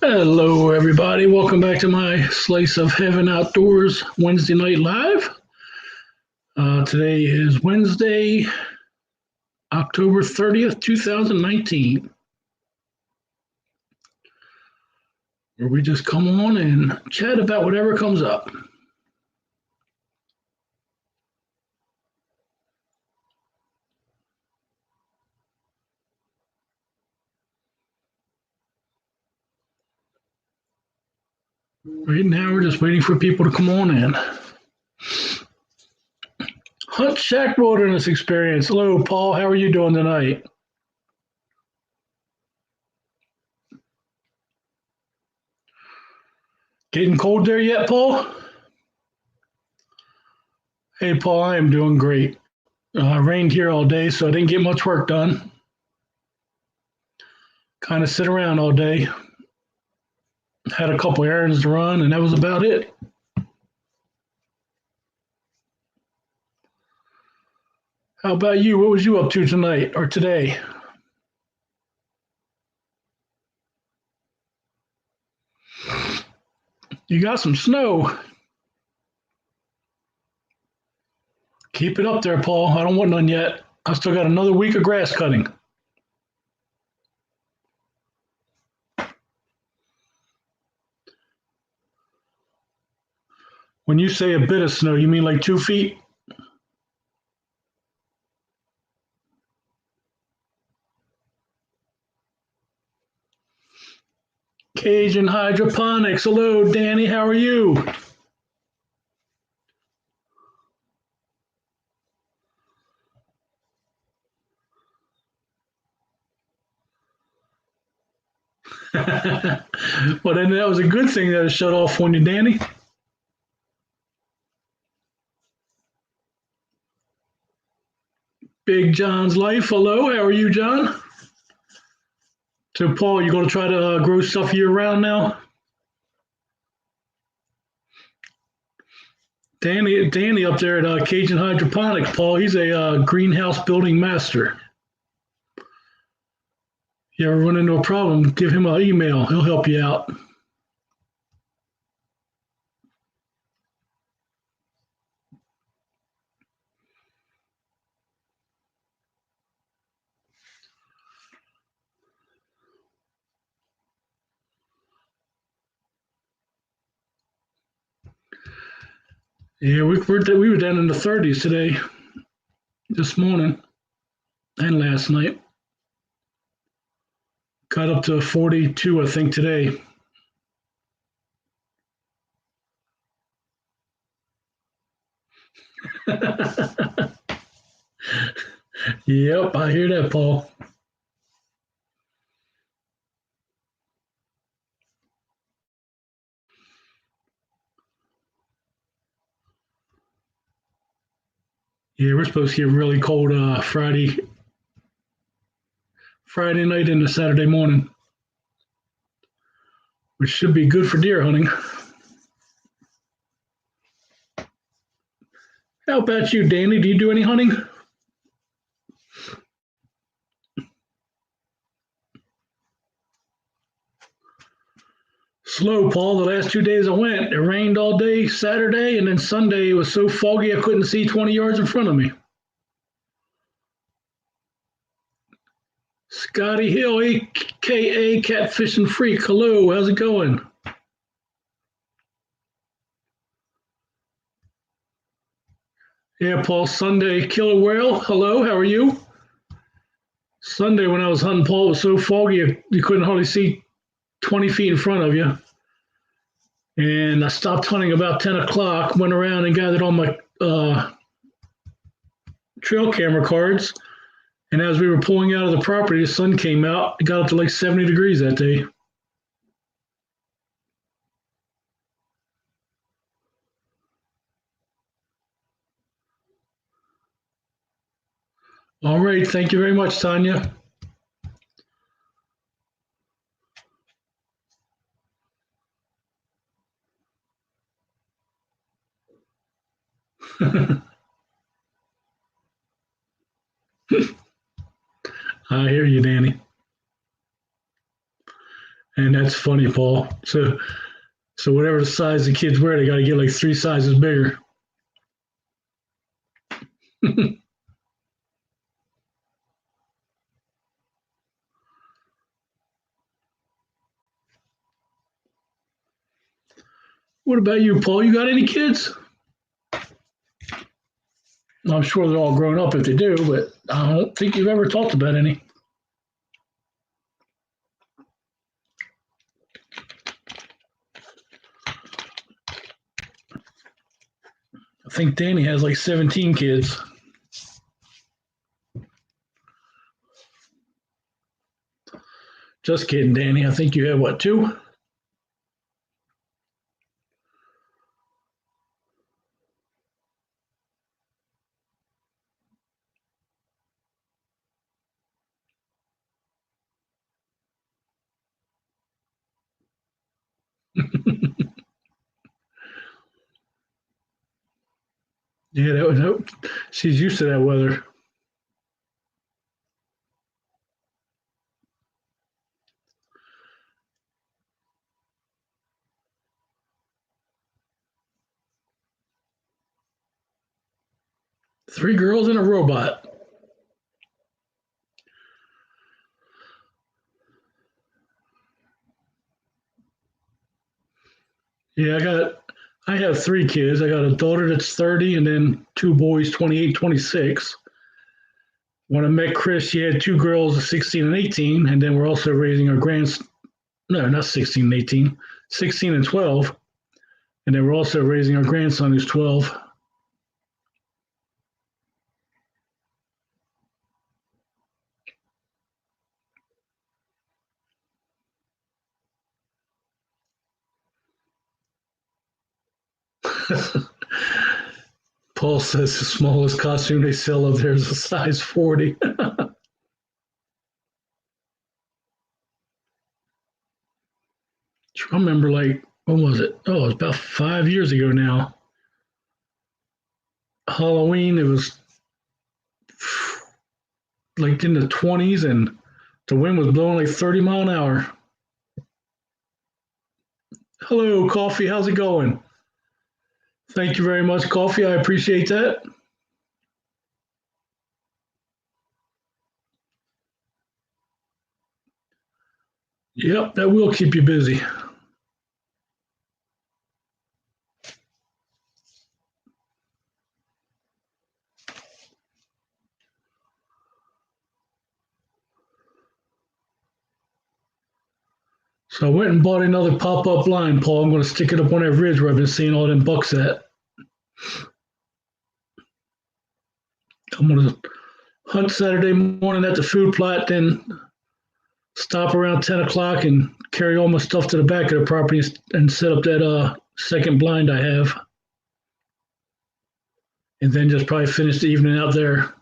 Hello, everybody. Welcome back to my Slice of Heaven Outdoors Wednesday Night Live. Today is Wednesday, October 30th, 2019, where we just come on and chat about whatever comes up. Right now, we're just waiting for people to come on in. Hunt Shack Wilderness Experience. Hello, Paul. How are you doing tonight? Getting cold there yet, Paul? Hey, Paul, I am doing great. Rained here all day, so I didn't get much work done. Kind of sit around all day. Had a couple errands to run, and that was about it. How about you? What was you up to tonight or today? You got some snow. Keep it up there, Paul. I don't want none yet. I still got another week of grass cutting. When you say a bit of snow, you mean like 2 feet? Cajun Hydroponics. Hello, Danny. How are you? Well, then that was a good thing that it shut off on you, Danny. Big John's Life. Hello. How are you, John? So, Paul, you going to try to grow stuff year round now? Danny up there at Cajun Hydroponics, Paul, he's a greenhouse building master. You ever run into a problem, give him an email. He'll help you out. Yeah, we were down in the 30s today, this morning, and last night. Got up to 42, I think, today. Yep, I hear that, Paul. Yeah, we're supposed to get really cold Friday night into Saturday morning, which should be good for deer hunting. How about you, Danny? Do you do any hunting? Slow, Paul. The last 2 days I went, it rained all day Saturday, and then Sunday it was so foggy I couldn't see 20 yards in front of me. Scotty Hill, aka Catfishing Freak. Hello, how's it going? Yeah, Paul. Sunday, Killer Whale. Hello, how are you? Sunday when I was hunting, Paul, it was so foggy you couldn't hardly see 20 feet in front of you. And I stopped hunting about 10 o'clock, went around and gathered all my trail camera cards. And as we were pulling out of the property, the sun came out. It got up to like 70 degrees that day. All right. Thank you very much, Tanya. I hear you, Danny. And that's funny, Paul. So whatever the size the kids wear, they got to get like 3 sizes bigger. What about you, Paul? You got any kids? I'm sure they're all grown up if they do, but I don't think you've ever talked about any. I think Danny has like 17 kids. Just kidding, Danny. I think you have what, 2? Yeah, she's used to that weather. Three girls and a robot. Yeah, I have 3 kids. I got a daughter that's 30 and then 2 boys, 28, 26. When I met Chris, she had 2 girls, 16 and 18, and then we're also raising our no, not 16 and 18, 16 and 12. And then we're also raising our grandson who's 12. Paul says the smallest costume they sell up there is a size 40. I remember, like, when was it? Oh, it was about 5 years ago now. Halloween, it was like in the 20s and the wind was blowing like 30 mile an hour. Hello, Coffee. How's it going? Thank you very much, Coffee. I appreciate that. Yep, that will keep you busy. So I went and bought another pop-up line, Paul. I'm going to stick it up on that ridge where I've been seeing all them bucks at. I'm going to hunt Saturday morning at the food plot, then stop around 10 o'clock and carry all my stuff to the back of the property and set up that second blind I have. And then just probably finish the evening out there.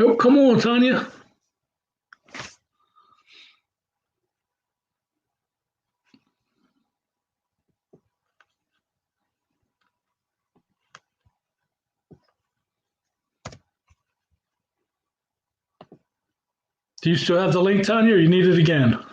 Oh, come on, Tanya. Do you still have the link, Tanya, or you need it again?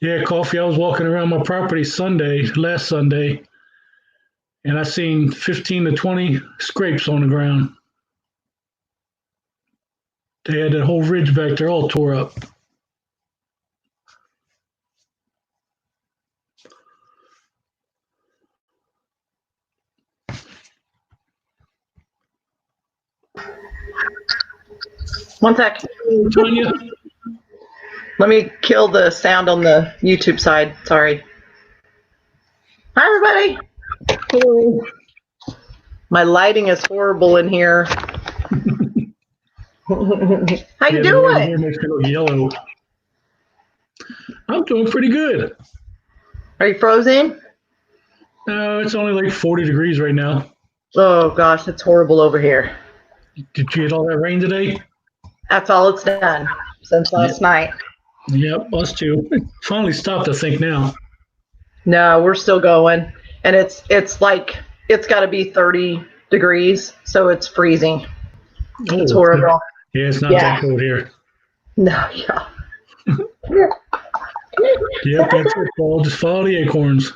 Yeah, Coffee. I was walking around my property last Sunday, and I seen 15 to 20 scrapes on the ground. They had that whole ridge back there all tore up. One sec. Tanya? Let me kill the sound on the YouTube side. Sorry. Hi, everybody. Hello. My lighting is horrible in here. How you doing? Here makes me look yellow. I'm doing pretty good. Are you frozen? No, it's only like 40 degrees right now. Oh gosh, it's horrible over here. Did you get all that rain today? That's all it's done since last night. Yep, us too. It finally stopped, I think, now. No, we're still going, and it's like it's got to be 30 degrees, so it's freezing. It's Oh, horrible. yeah, it's not Yeah. that cold here. No, yeah. Yep, that's it, Paul. Just follow the acorns.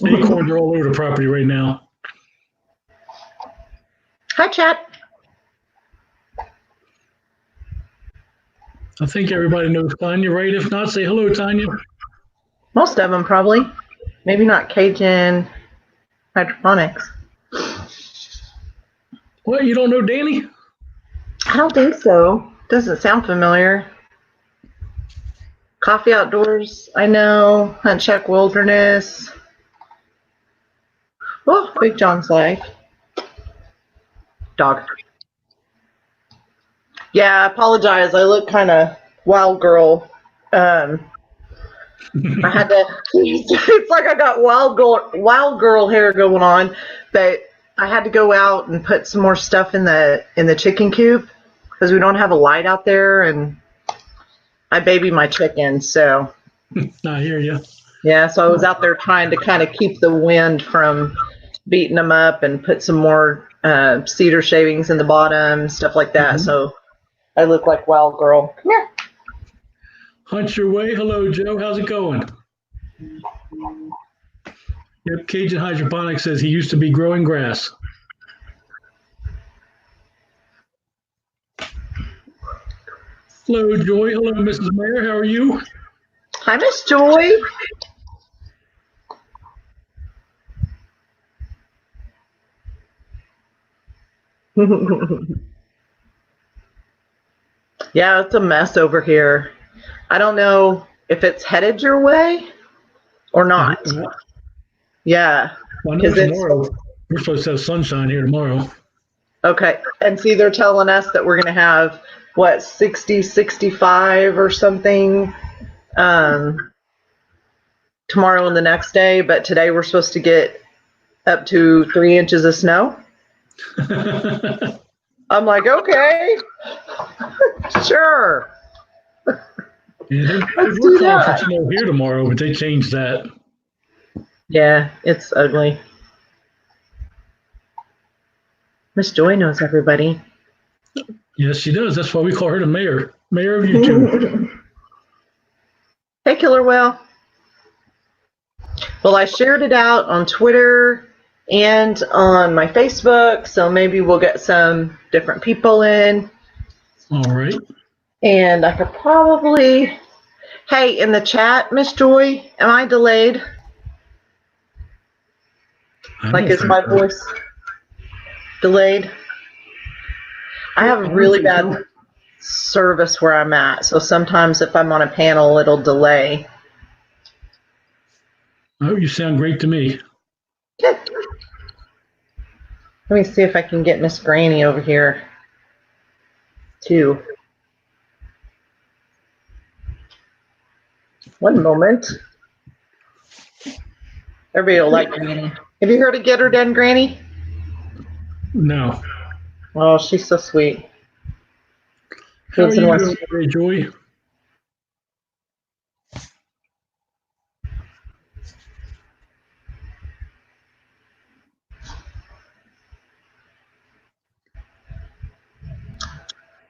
Acorns are all over the property right now. Hi, chat. I think everybody knows Tanya, right? If not, say hello, Tanya. Most of them probably. Maybe not Cajun hydroponics. What, you don't know Danny? I don't think so. Doesn't sound familiar. Coffee Outdoors, I know. Hunt Check Wilderness. Oh, Big John's leg. Dog. Yeah, I apologize. I look kind of wild girl. I had to. It's like I got wild girl hair going on, but I had to go out and put some more stuff in the chicken coop because we don't have a light out there, and I baby my chickens. So I hear you. yeah, so I was out there trying to kind of keep the wind from beating them up and put some more cedar shavings in the bottom, stuff like that. Mm-hmm. So I look like wild girl. Come here. Hunt your way. Hello, Joe. How's it going? Yep, Cajun Hydroponics says he used to be growing grass. Hello, Joy. Hello, Mrs. Mayor. How are you? Hi, Miss Joy. Yeah, it's a mess over here. I don't know if it's headed your way or not. Yeah. Well, I know tomorrow we're supposed to have sunshine here tomorrow. Okay. And see, they're telling us that we're going to have, what, 60, 65 or something tomorrow and the next day. But today we're supposed to get up to 3 inches of snow. I'm like, okay, sure. Yeah, we're calling for snow here tomorrow, but they changed that. Yeah, it's ugly. Miss Joy knows everybody. Yes, she does. That's why we call her the mayor. Mayor of YouTube. Hey, Killer Whale. Well, I shared it out on Twitter and on my Facebook, so maybe we'll get some different people in. All right. And I could probably, hey, in the chat, Miss Joy, am I delayed? Like, is my voice delayed? I have really bad service where I'm at, so sometimes if I'm on a panel, it'll delay. Oh, you sound great to me. Good. Let me see if I can get Miss Granny over here, too. One moment. Everybody will like Granny. Have you heard of Get Her Done, Granny? No. Oh, she's so sweet. How are you doing today, Joy?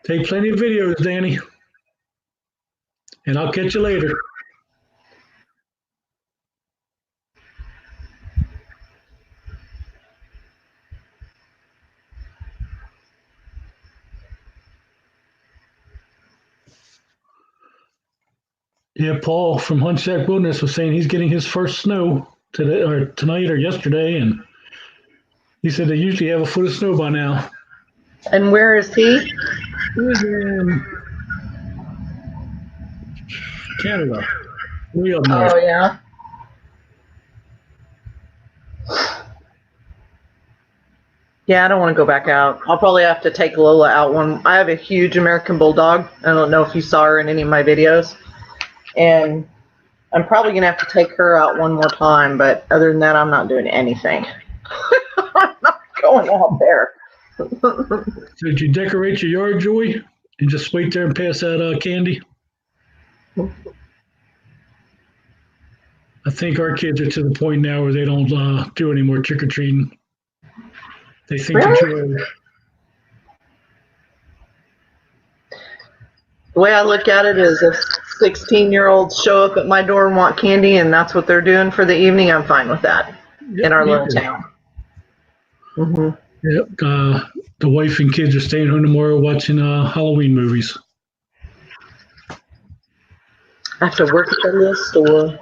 Take plenty of videos, Danny. And I'll catch you later. Yeah, Paul from Hunt Check Wilderness was saying he's getting his first snow today or tonight or yesterday, and he said they usually have a foot of snow by now. And where is he? He was in Canada. Way up north. Oh, yeah. Yeah, I don't want to go back out. I'll probably have to take Lola out one. I have a huge American Bulldog. I don't know if you saw her in any of my videos. And I'm probably going to have to take her out one more time, but other than that, I'm not doing anything. I'm not going out there. So did you decorate your yard, Joy, and just wait there and pass out candy? I think our kids are to the point now where they don't do any more trick or treating. They think they're too old. The way I look at it is if 16-year-olds show up at my door and want candy and that's what they're doing for the evening, I'm fine with that in our little town. Mm-hmm. Yep. The wife and kids are staying home tomorrow watching Halloween movies. I have to work at the little store.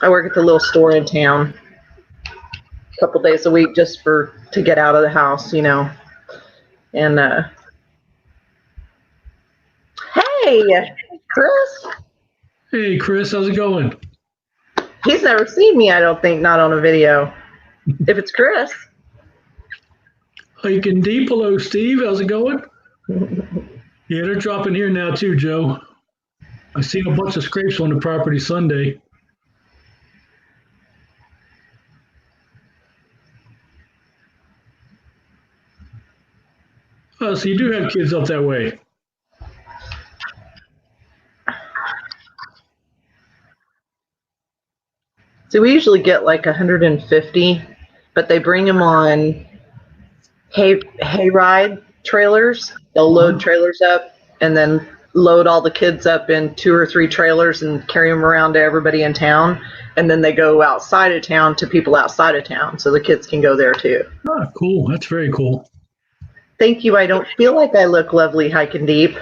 I work at the little store in town a couple days a week just to get out of the house, you know. And hey, Chris. Hey, Chris, how's it going? He's never seen me, I don't think, not on a video. If it's Chris. Hiking deep. Hello, Steve. How's it going? Yeah, they're dropping here now too, Joe. I seen a bunch of scrapes on the property Sunday. Oh, so you do have kids up that way. So we usually get like 150, but they bring them on hayride trailers. They'll load trailers up and then load all the kids up in 2 or 3 trailers and carry them around to everybody in town. And then they go outside of town to people outside of town, so the kids can go there too. Oh, cool. That's very cool. Thank you. I don't feel like I look lovely hiking deep.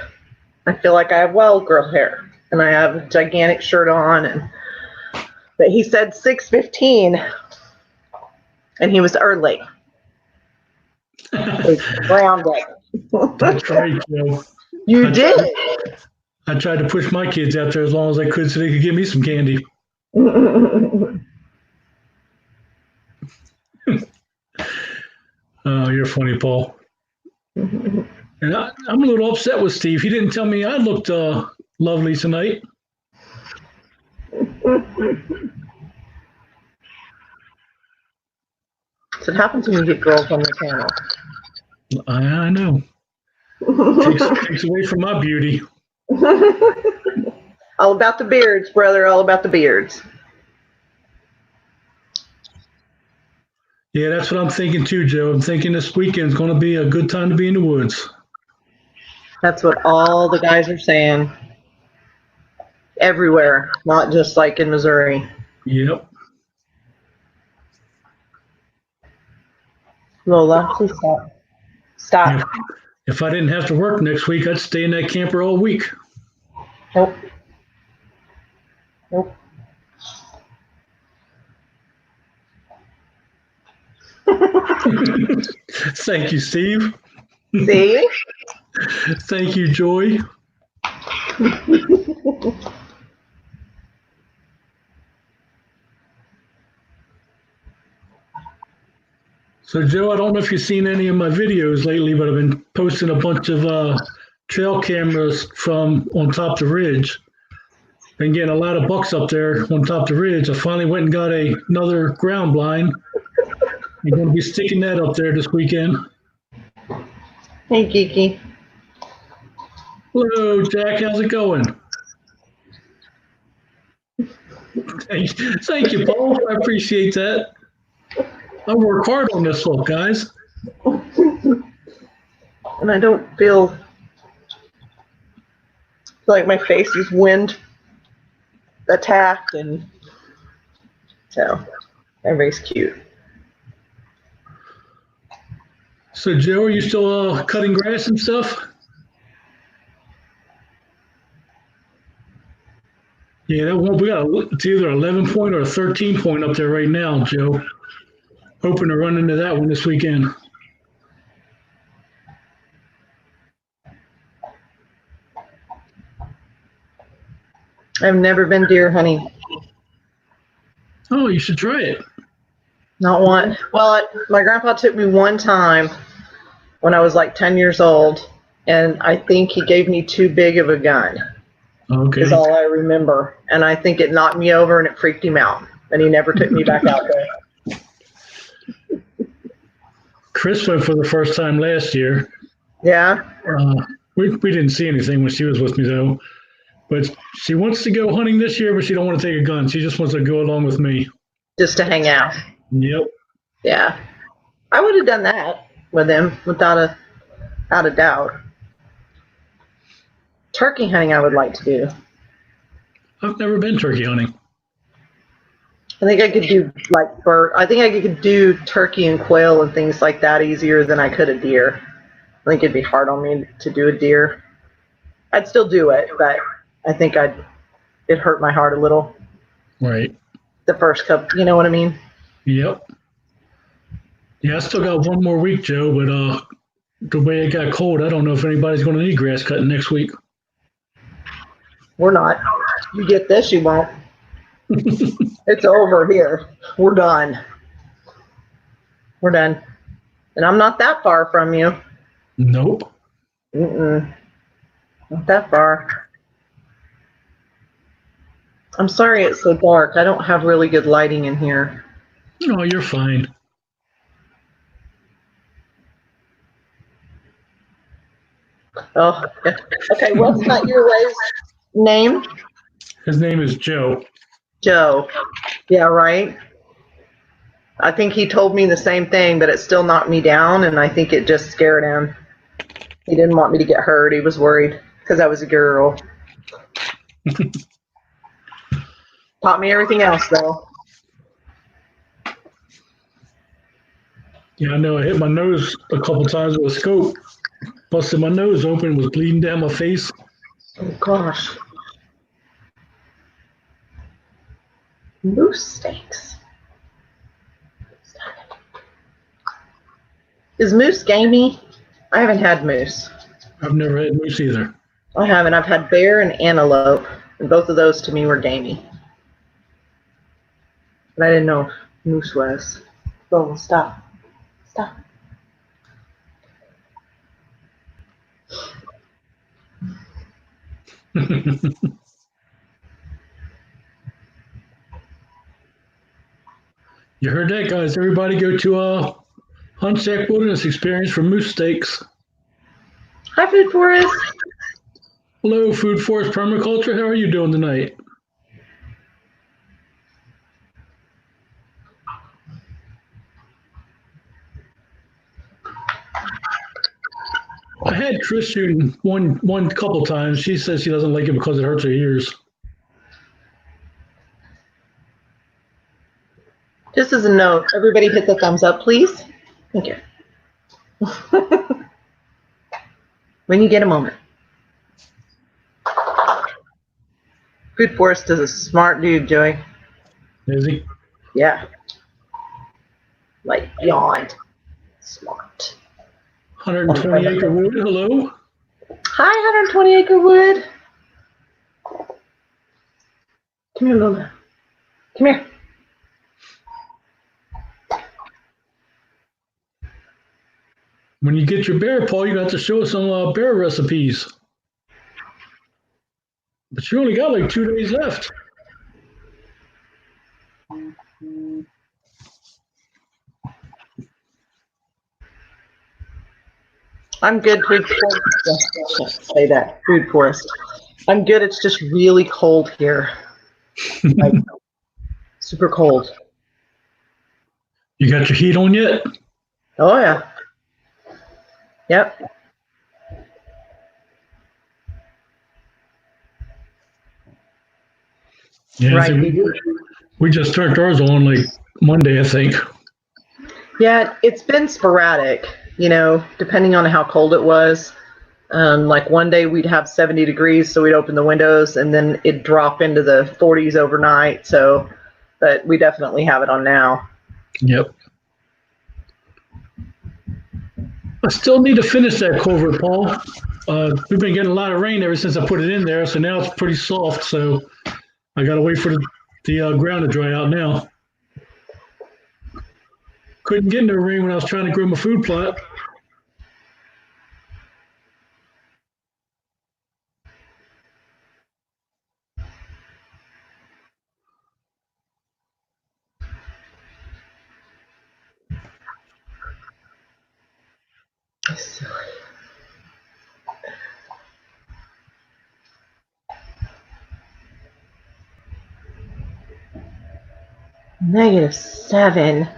I feel like I have wild girl hair, and I have a gigantic shirt on. But he said 6:15, and he was early. Grounded. That's right, Joe. You did. I tried to push my kids out there as long as I could so they could give me some candy. Oh, you're funny, Paul. And I'm a little upset with Steve. He didn't tell me I looked lovely tonight. So it happens when you get girls on the channel. I know. Takes away from my beauty. All about the beards, brother. All about the beards. Yeah, that's what I'm thinking too, Joe. I'm thinking this weekend's going to be a good time to be in the woods. That's what all the guys are saying. Everywhere, not just like in Missouri. Yep. Lola, please stop. Stop. If I didn't have to work next week, I'd stay in that camper all week. Nope. Nope. Thank you, Steve. See? Thank you, Joy. So, Joe, I don't know if you've seen any of my videos lately, but I've been posting a bunch of trail cameras from on top of the ridge. Been getting a lot of bucks up there on top of the ridge. I finally went and got another ground blind. I'm going to be sticking that up there this weekend. Hey, Kiki. Hello, Jack. How's it going? Thank you, Paul. I appreciate that. I work hard on this look, guys. And I don't feel like my face is wind attacked, and so everybody's cute. So, Joe, are you still cutting grass and stuff? Yeah, we got it's either 11 point or a 13 point up there right now, Joe. Hoping to run into that one this weekend. I've never been deer hunting. Oh, you should try it. Not one. Well, my grandpa took me one time when I was like 10 years old, and I think he gave me too big of a gun. is Okay. all I remember. And I think it knocked me over and it freaked him out. And he never took me back out there. Chris went for the first time last year. Yeah. We didn't see anything when she was with me though. But she wants to go hunting this year, but she don't want to take a gun. She just wants to go along with me. Just to hang out. Yep. Yeah. I would have done that with him without a doubt. Turkey hunting I would like to do. I've never been turkey hunting. I think I could do like bird. I think I could do turkey and quail and things like that easier than I could a deer. I think it'd be hard on me to do a deer. I'd still do it, but I think it hurt my heart a little. Right. The first couple, you know what I mean? Yep. Yeah, I still got one more week, Joe, but the way it got cold, I don't know if anybody's going to need grass cutting next week. We're not. You get this, you won't. It's over here. We're done. We're done. And I'm not that far from you. Nope. Mm-mm. Not that far. I'm sorry it's so dark. I don't have really good lighting in here. No, you're fine. Oh, okay. What's not your Ray's name? His name is Joe. Joe. Yeah, right. I think he told me the same thing, but it still knocked me down, and I think it just scared him. He didn't want me to get hurt. He was worried because I was a girl. Taught me everything else, though. Yeah, I know. I hit my nose a couple times with a scope. Busted my nose open, was bleeding down my face. Oh, gosh. Moose steaks. Is moose gamey? I haven't had moose. I've never had moose either. I haven't. I've had bear and antelope, and both of those to me were gamey. But I didn't know if moose was. Oh, stop. Stop. You heard that, guys. Everybody go to Hunt Shack Wilderness Experience for moose steaks. Hi, Food Forest. Hello, Food Forest Permaculture. How are you doing tonight? I had Chris shooting one couple times. She says she doesn't like it because it hurts her ears. Just as a note, everybody hit the thumbs up, please. Thank you. When you get a moment. Food Forest is a smart dude, Joey. Is he? Yeah. Like, beyond smart. 120 Acre Wood. Hello. Hi, 120 Acre Wood. Come here, Lola. Come here. When you get your bear paw, you got to show us some bear recipes. But you only got like 2 days left. I'm good, Food Forest. Say that, Food Forest. I'm good. It's just really cold here. Like, super cold. You got your heat on yet? Oh, yeah. Yep. Yeah, Right. we just turned ours on like Monday, I think. Yeah, it's been sporadic, depending on how cold it was. Like one day we'd have 70 degrees, so we'd open the windows, and then it'd drop into the 40s overnight. So, but we definitely have it on now. Yep. I still need to finish that culvert, Paul. We've been getting a lot of rain ever since I put it in there, so now it's pretty soft. So I got to wait for the ground to dry out now. Couldn't get no rain when I was trying to grow my food plot. -7.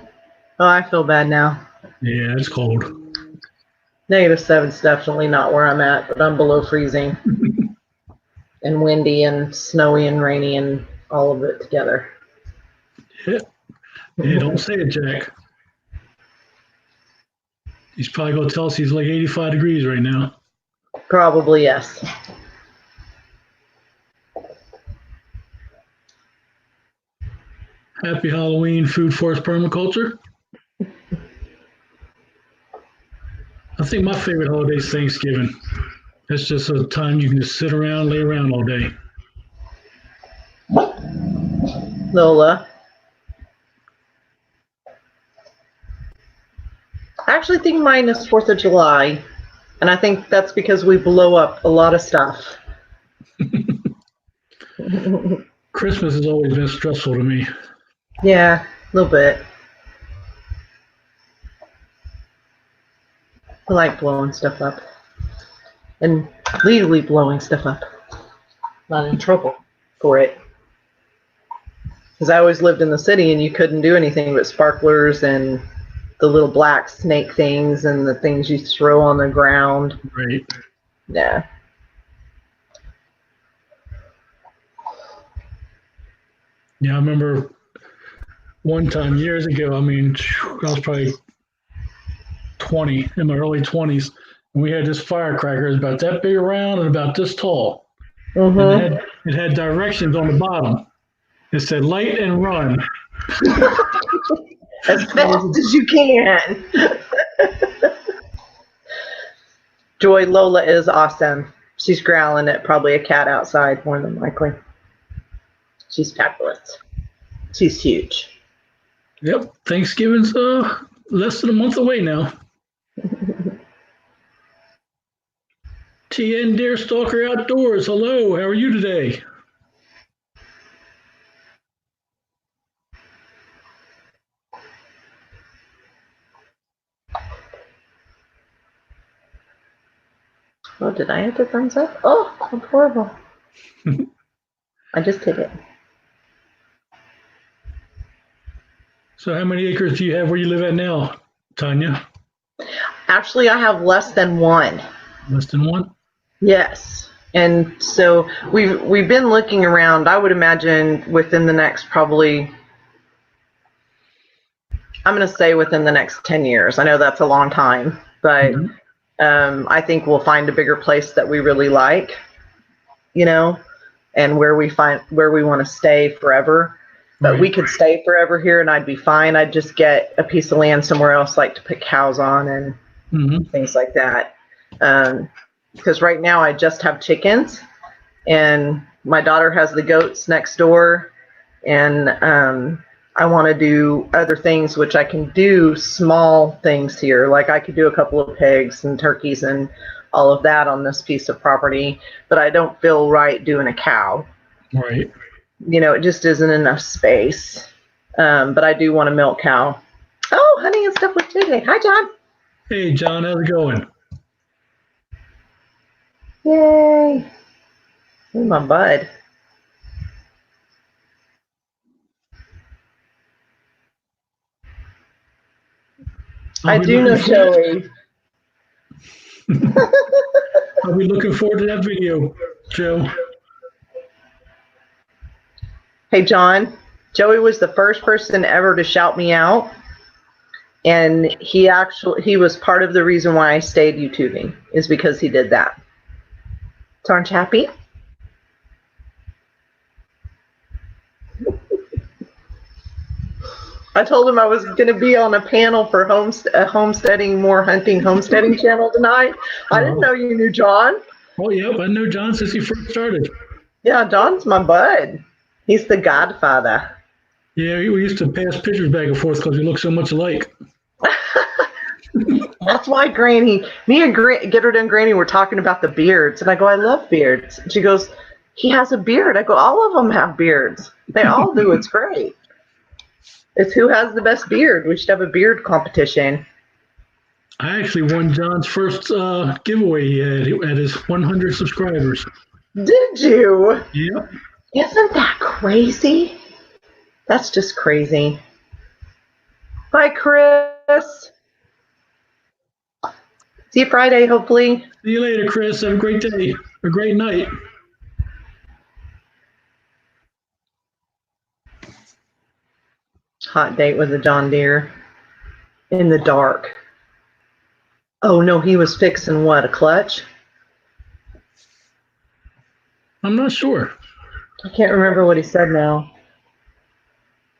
Oh, I feel bad now. Yeah, it's cold. -7's definitely not where I'm at, but I'm below freezing. And windy and snowy and rainy and all of it together. Yeah, yeah, don't say it, Jack. He's probably going to tell us he's like 85 degrees right now. Probably, yes. Happy Halloween, Food Forest Permaculture. I think my favorite holiday is Thanksgiving. It's just a time you can just sit around, lay around all day. Lola. I actually think mine is 4th of July. And I think that's because we blow up a lot of stuff. Christmas has always been stressful to me. Yeah, a little bit. I like blowing stuff up. And legally blowing stuff up. Not in trouble for it. Because I always lived in the city and you couldn't do anything but sparklers and the little black snake things and the things you throw on the ground. Right. Yeah. Yeah, I remember one time years ago, I mean, I was probably 20, in my early 20s, and we had this firecracker. It was about that big around and about this tall. Mm-hmm. And it had directions on the bottom. It said light and run. As fast as you can. Joy, Lola is awesome. She's growling at probably a cat outside, more than likely. She's fabulous. She's huge. Yep, Thanksgiving's less than a month away now. TN Deerstalker Outdoors, hello, how are you today? Oh, did I hit the thumbs up? Oh, I'm horrible. I just hit it. So how many acres do you have where you live at now, Tanya? Actually, I have less than 1. Less than 1? Yes. And so we've been looking around. I would imagine within the next probably, I'm going to say within the next 10 years. I know that's a long time, but I think we'll find a bigger place that we really like, and where we want to stay forever. But Right. we could stay forever here and I'd be fine. I'd just get a piece of land somewhere else, like to put cows on and things like that. Because right now I just have chickens and my daughter has the goats next door, and I want to do other things, which I can do small things here. Like I could do a couple of pigs and turkeys and all of that on this piece of property, but I don't feel right doing a cow. Right. It just isn't enough space. But I do want a milk cow. Oh, honey and stuff with JJ. Hi, John. Hey, John, how's it going? Yay. Ooh, my bud. I do know Joey. I'll be looking forward to that video, Joe. Hey, John. Joey was the first person ever to shout me out. And he was part of the reason why I stayed YouTubing, is because he did that. So aren't you happy? I told him I was going to be on a panel for homesteading, more hunting, homesteading channel tonight. I didn't know you knew John. Oh, yep, I know John since he first started. Yeah, John's my bud. He's the godfather. Yeah, we used to pass pictures back and forth because we look so much alike. That's why me and Gertrude and Granny were talking about the beards. And I go, I love beards. And she goes, he has a beard. I go, all of them have beards. They all do. It's great. It's who has the best beard. We should have a beard competition. I actually won John's first giveaway he had at his 100 subscribers. Did you? Yep. Isn't that crazy? That's just crazy. Bye, Chris. See you Friday, hopefully. See you later, Chris. Have a great day. A great night. Hot date with a John Deere in the dark. Oh no, he was fixing what? A clutch? I'm not sure. I can't remember what he said now.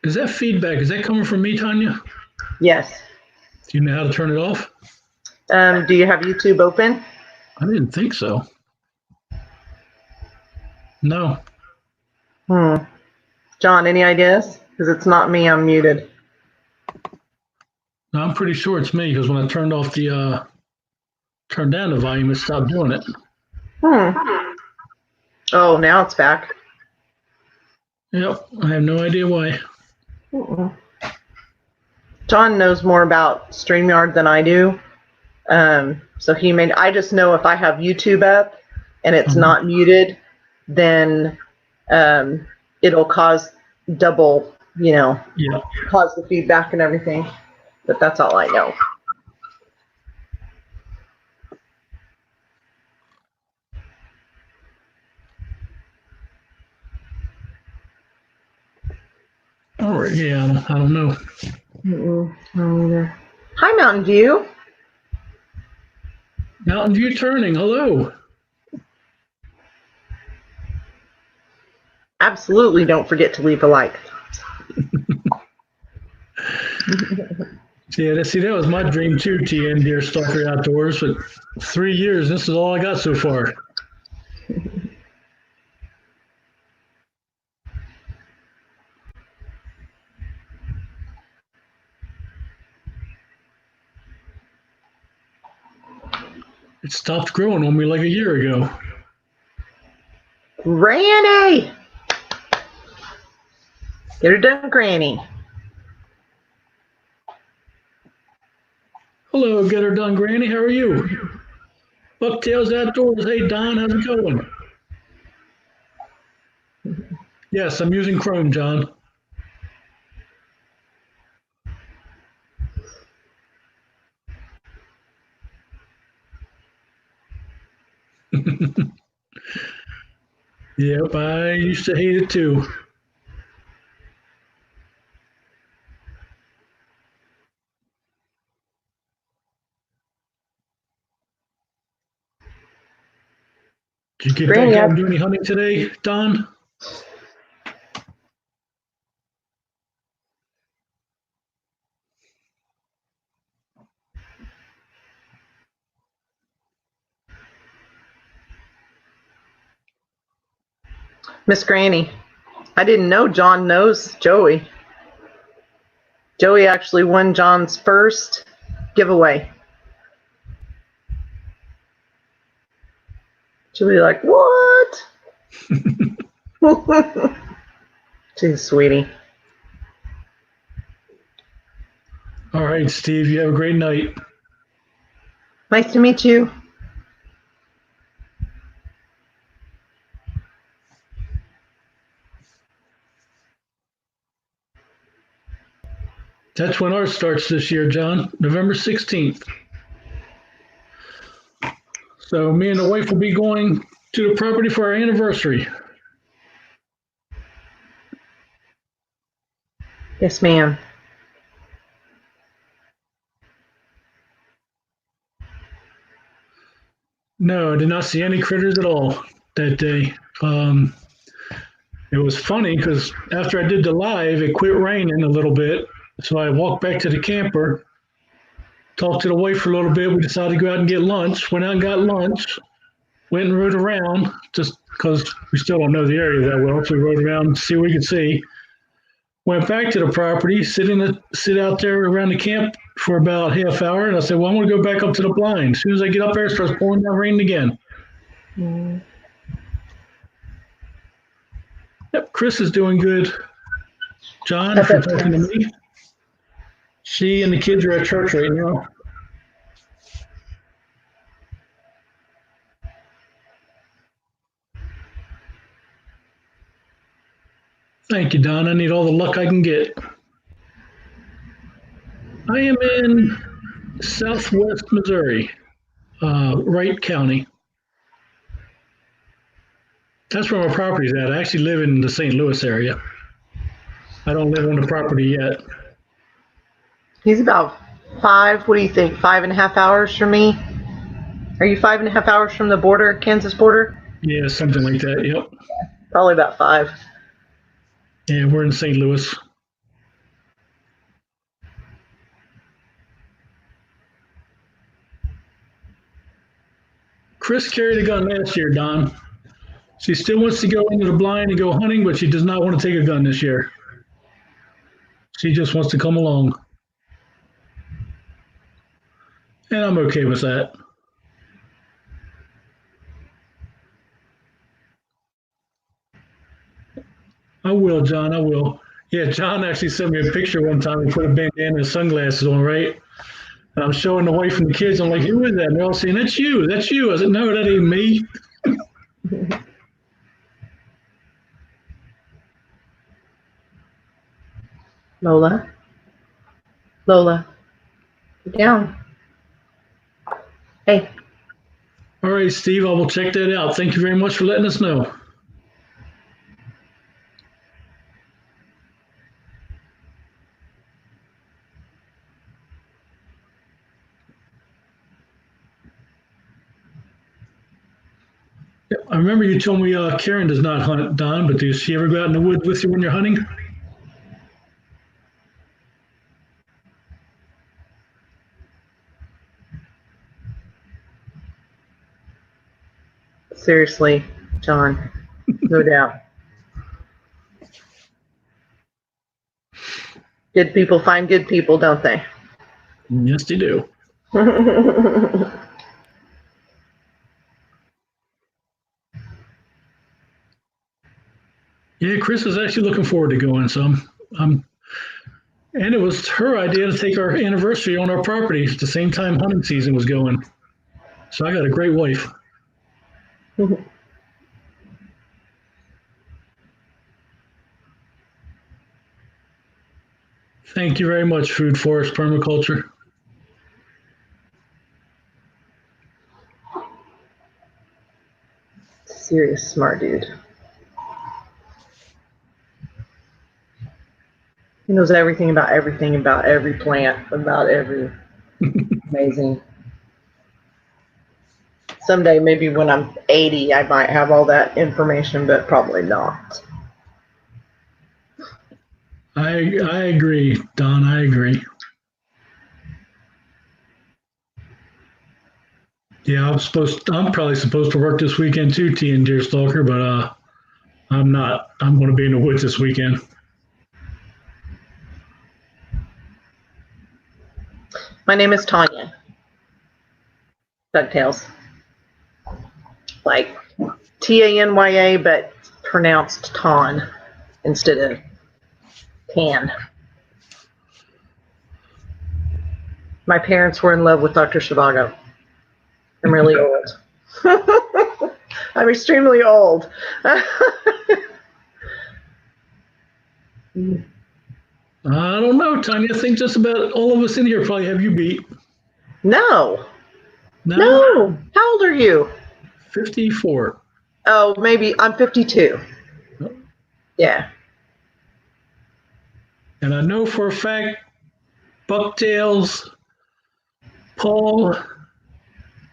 Is that feedback? Is that coming from me, Tanya? Yes. Do you know how to turn it off? Do you have YouTube open? I didn't think so. No. John, any ideas? Because it's not me, I'm muted. No, I'm pretty sure it's me because when I turned down the volume, it stopped doing it. Oh, now it's back. Yep. I have no idea why. John knows more about StreamYard than I do. So I just know if I have YouTube up and it's not muted, then it'll cause double, cause the feedback and everything. But that's all I know. All right. Yeah, I don't know. I don't either. Hi, Mountain View. Mountain View Turning. Hello. Absolutely don't forget to leave a like. Yeah, that was my dream too, TN Deer Stalker Outdoors, but 3 years, this is all I got so far. It stopped growing on me like a year ago. Granny! Get her done, Granny. Hello, Get Her Done, Granny. How are you? Bucktails Outdoors. Hey, Don, how's it going? Yes, I'm using Chrome, John. Yep, I used to hate it too. Did you get Granny, back out and do any hunting today, Don? Miss Granny, I didn't know John knows Joey. Joey actually won John's first giveaway. She'll be like, what? She's sweetie. All right, Steve, you have a great night. Nice to meet you. That's when ours starts this year, John, November 16th. So me and the wife will be going to the property for our anniversary. Yes, ma'am. No, I did not see any critters at all that day. It was funny because after I did the live, it quit raining a little bit. So I walked back to the camper, talked to the wife for a little bit. We decided to go out and get lunch. Went out and got lunch. Went and rode around just because we still don't know the area that well. So we rode around to see what we could see. Went back to the property, sit out there around the camp for about half hour. And I said, well, I'm going to go back up to the blind. As soon as I get up there, it starts pouring down rain again. Yep, Chris is doing good. John, for talking to me. She and the kids are at church right now. Thank you, Don. I need all the luck I can get. I am in southwest Missouri, Wright County. That's where my property's at. I actually live in the St. Louis area. I don't live on the property yet. He's about what do you think, 5.5 hours from me? Are you 5.5 hours from the border, Kansas border? Yeah, something like that. Yep. Probably about 5. Yeah, we're in St. Louis. Chris carried a gun last year, Don. She still wants to go into the blind and go hunting, but she does not want to take a gun this year. She just wants to come along. And I'm okay with that. I will, John. I will. Yeah, John actually sent me a picture one time. He put a bandana and sunglasses on, right? And I'm showing the wife and the kids. I'm like, who is that? And they're all saying, that's you. That's you. I said, no, that ain't me. Lola, get down. Hey. All right, Steve, I will check that out. Thank you very much for letting us know. I remember you told me Karen does not hunt, Don, but does she ever go out in the woods with you when you're hunting? Seriously, John, no doubt. Good people find good people, don't they? Yes, they do. Yeah, Chris is actually looking forward to going. So and it was her idea to take our anniversary on our property at the same time hunting season was going. So I got a great wife. Thank you very much, Food Forest Permaculture. Serious smart dude. He knows everything about every plant, about every amazing. Someday, maybe when I'm 80, I might have all that information, but probably not. I agree, Don. I agree. Yeah, I'm probably supposed to work this weekend too, T and Deerstalker, but I'm not. I'm going to be in the woods this weekend. My name is Tanya. DuckTales. Like Tanya, but pronounced Ton instead of Tan. My parents were in love with Dr. Zhivago. I'm really old. I'm extremely old. I don't know, Tanya. I think just about all of us in here probably have you beat. No. No? How old are you? 54. Oh, maybe I'm 52. Yeah. And I know for a fact, Bucktails, Paul,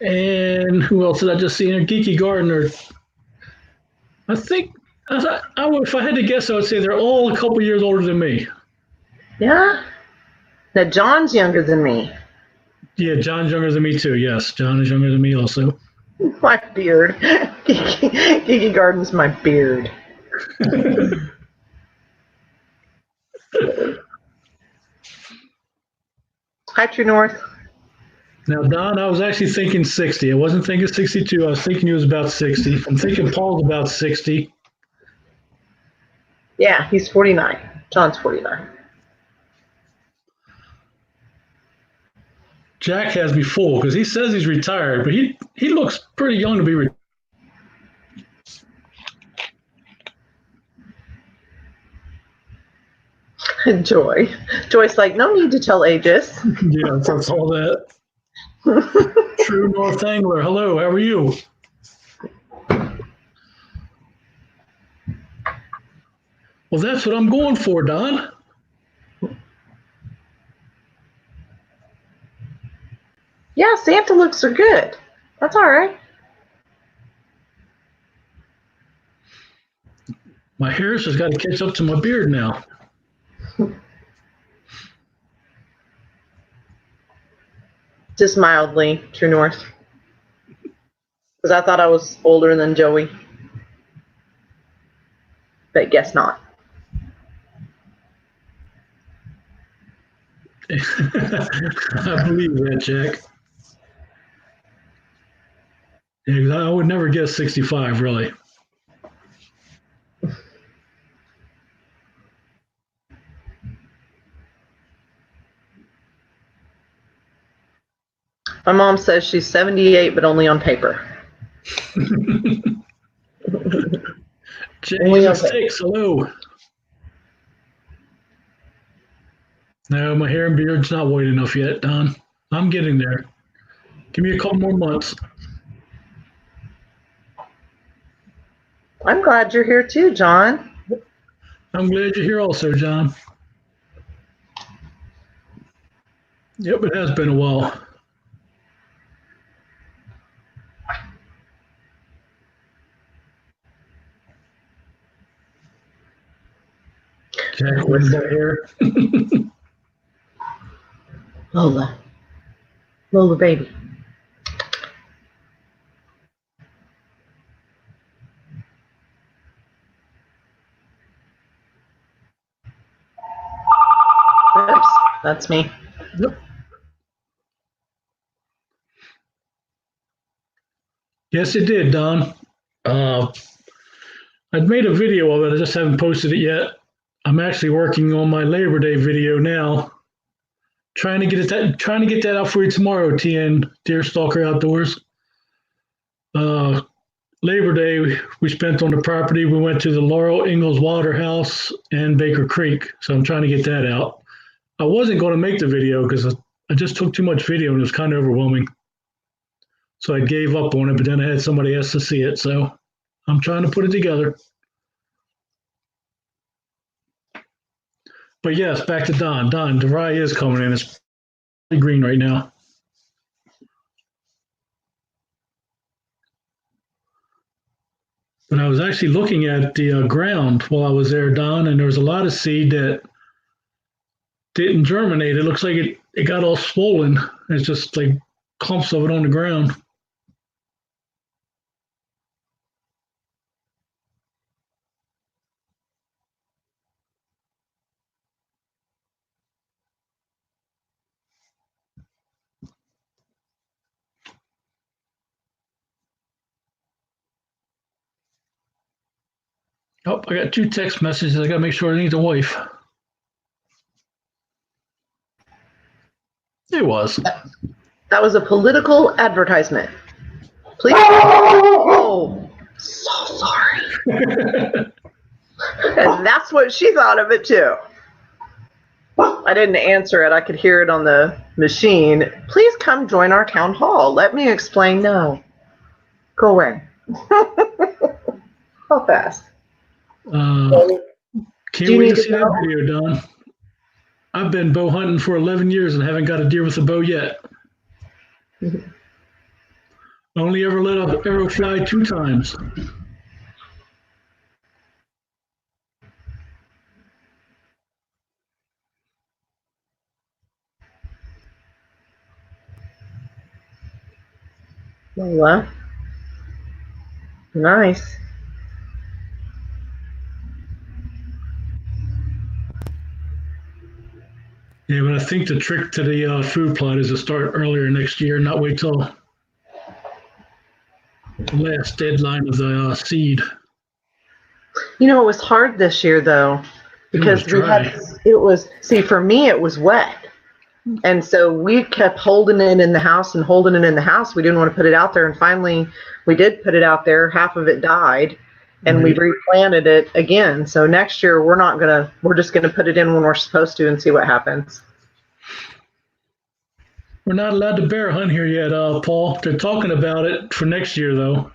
and who else did I just see in Geeky Gardener? I think, if I had to guess, I would say they're all a couple years older than me. Yeah? Now, John's younger than me. Yeah, John's younger than me too. Yes, John is younger than me also. My beard. Geeky Garden's my beard. Hi, True North. Now, Don, I was actually thinking 60. I wasn't thinking 62. I was thinking he was about 60. I'm thinking Paul's about 60. Yeah, he's 49. John's 49. Jack has me full because he says he's retired, but he looks pretty young to be retired. Joy. Joy's like, no need to tell Aegis. Yeah, that's all that. True North Angler. Hello, how are you? Well, that's what I'm going for, Don. Yeah, Santa looks are good. That's all right. My hair's just got to catch up to my beard now. Just mildly, True North. Because I thought I was older than Joey. But guess not. I believe that, Jack. Yeah, I would never guess 65, really. My mom says she's 78, but only on paper. James 6, hello. No, my hair and beard's not white enough yet, Don. I'm getting there. Give me a couple more months. I'm glad you're here too, John. I'm glad you're here also, John. Yep, it has been a while. Jack with the hair. Lola. Lola baby. Oops, that's me. Yep. Yes, it did, Don. I'd made a video of it. I just haven't posted it yet. I'm actually working on my Labor Day video now. Trying to get that out for you tomorrow, TN Deerstalker Outdoors. Labor Day we spent on the property. We went to the Laurel Ingalls Waterhouse and Baker Creek. So I'm trying to get that out. I wasn't going to make the video because I just took too much video and it was kind of overwhelming. So I gave up on it, but then I had somebody else to see it. So I'm trying to put it together. But yes, back to Don. Don, the rye is coming in. It's green right now. But I was actually looking at the ground while I was there, Don, and there was a lot of seed that didn't germinate. It looks like it got all swollen. It's just like clumps of it on the ground. Oh, I got 2 text messages. I got to make sure I need the wife. It was. That was a political advertisement. Please. Oh, so sorry. And that's what she thought of it too. I didn't answer it. I could hear it on the machine. Please come join our town hall. Let me explain. No. Go away. How fast? Can't wait to see that video, Don. I've been bow hunting for 11 years and haven't got a deer with a bow yet. Only ever let an arrow fly 2 times. Well, nice. Yeah, but I think the trick to the food plot is to start earlier next year, not wait till the last deadline of the seed. You know, it was hard this year though, because for me it was wet. And so we kept holding it in the house and holding it in the house. We didn't want to put it out there. And finally we did put it out there. Half of it died. and we Right. replanted it again. So next year we're just gonna put it in when we're supposed to and see what happens. We're not allowed to bear hunt here yet, Paul. They're talking about it for next year, though.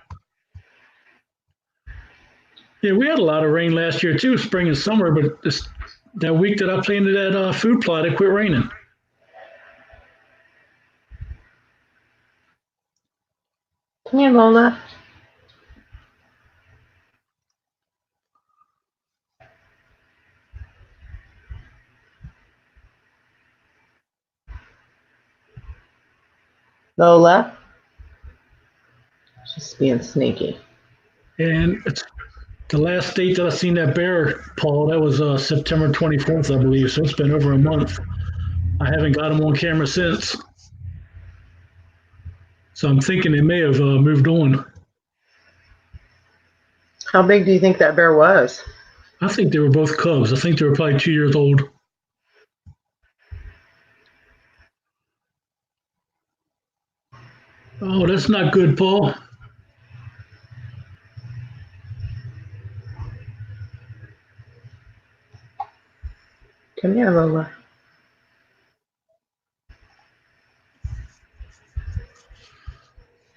Yeah, we had a lot of rain last year too, spring and summer. But that week that I planted that food plot, it quit raining. Come here, Lola. Lola. She's being sneaky. And it's the last date that I seen that bear, Paul. That was September 24th, I believe. So it's been over a month. I haven't got him on camera since. So I'm thinking they may have moved on. How big do you think that bear was? I think they were both cubs. I think they were probably 2 years old. Oh, that's not good, Paul. Come here, Lola.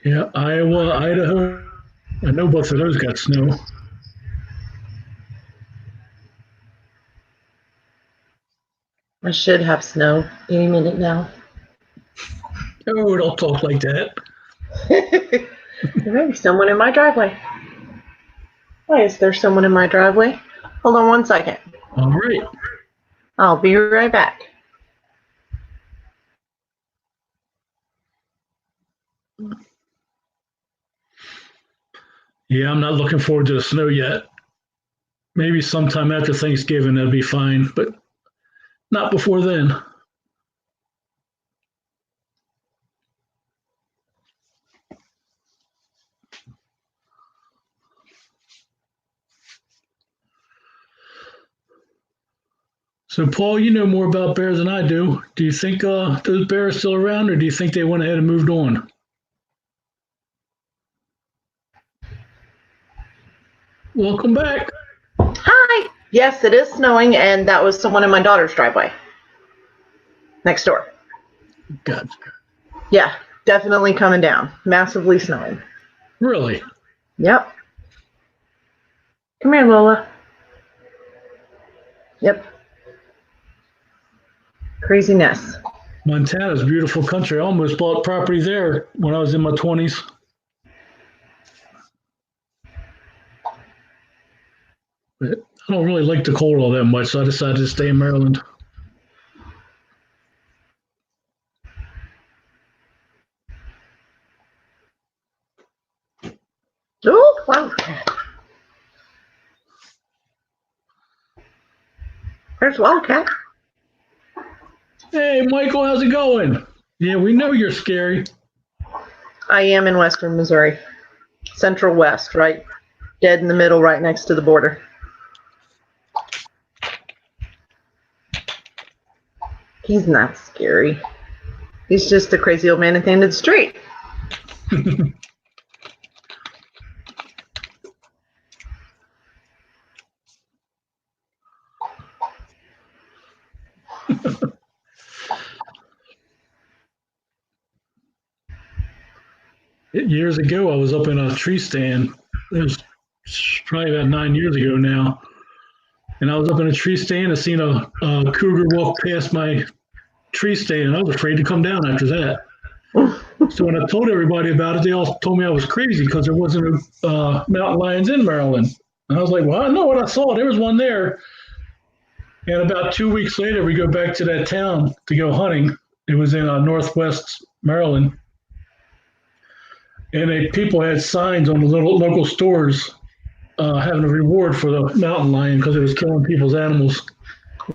Yeah, Iowa, Idaho. I know both of those got snow. I should have snow any minute now. Oh, don't talk like that. There may be someone in my driveway. Why is there someone in my driveway? Hold on 1 second. All right. I'll be right back. Yeah, I'm not looking forward to the snow yet. Maybe sometime after Thanksgiving that'll be fine, but not before then. So, Paul, you know more about bears than I do. Do you think those bears are still around, or do you think they went ahead and moved on? Welcome back. Hi. Yes, it is snowing, and that was someone in my daughter's driveway. Next door. God, Yeah, definitely coming down. Massively snowing. really? Yep. Come here, Lola. Yep. Craziness. Montana's a beautiful country. I almost bought property there when I was in my 20s. But I don't really like the cold all that much, so I decided to stay in Maryland. Oh, wow. There's Wildcat. Hey, Michael, how's it going? Yeah, we know you're scary. I am in western Missouri. Central West, right? Dead in the middle, right next to the border. He's not scary. He's just a crazy old man at the end of the street. Years ago, I was up in a tree stand. It was probably about 9 years ago now. And I was up in a tree stand. I seen a cougar walk past my tree stand. And I was afraid to come down after that. So when I told everybody about it, they all told me I was crazy because there wasn't mountain lions in Maryland. And I was like, well, I know what I saw. There was one there. And about 2 weeks later, we go back to that town to go hunting. It was in northwest Maryland. And people had signs on the little local stores having a reward for the mountain lion because it was killing people's animals.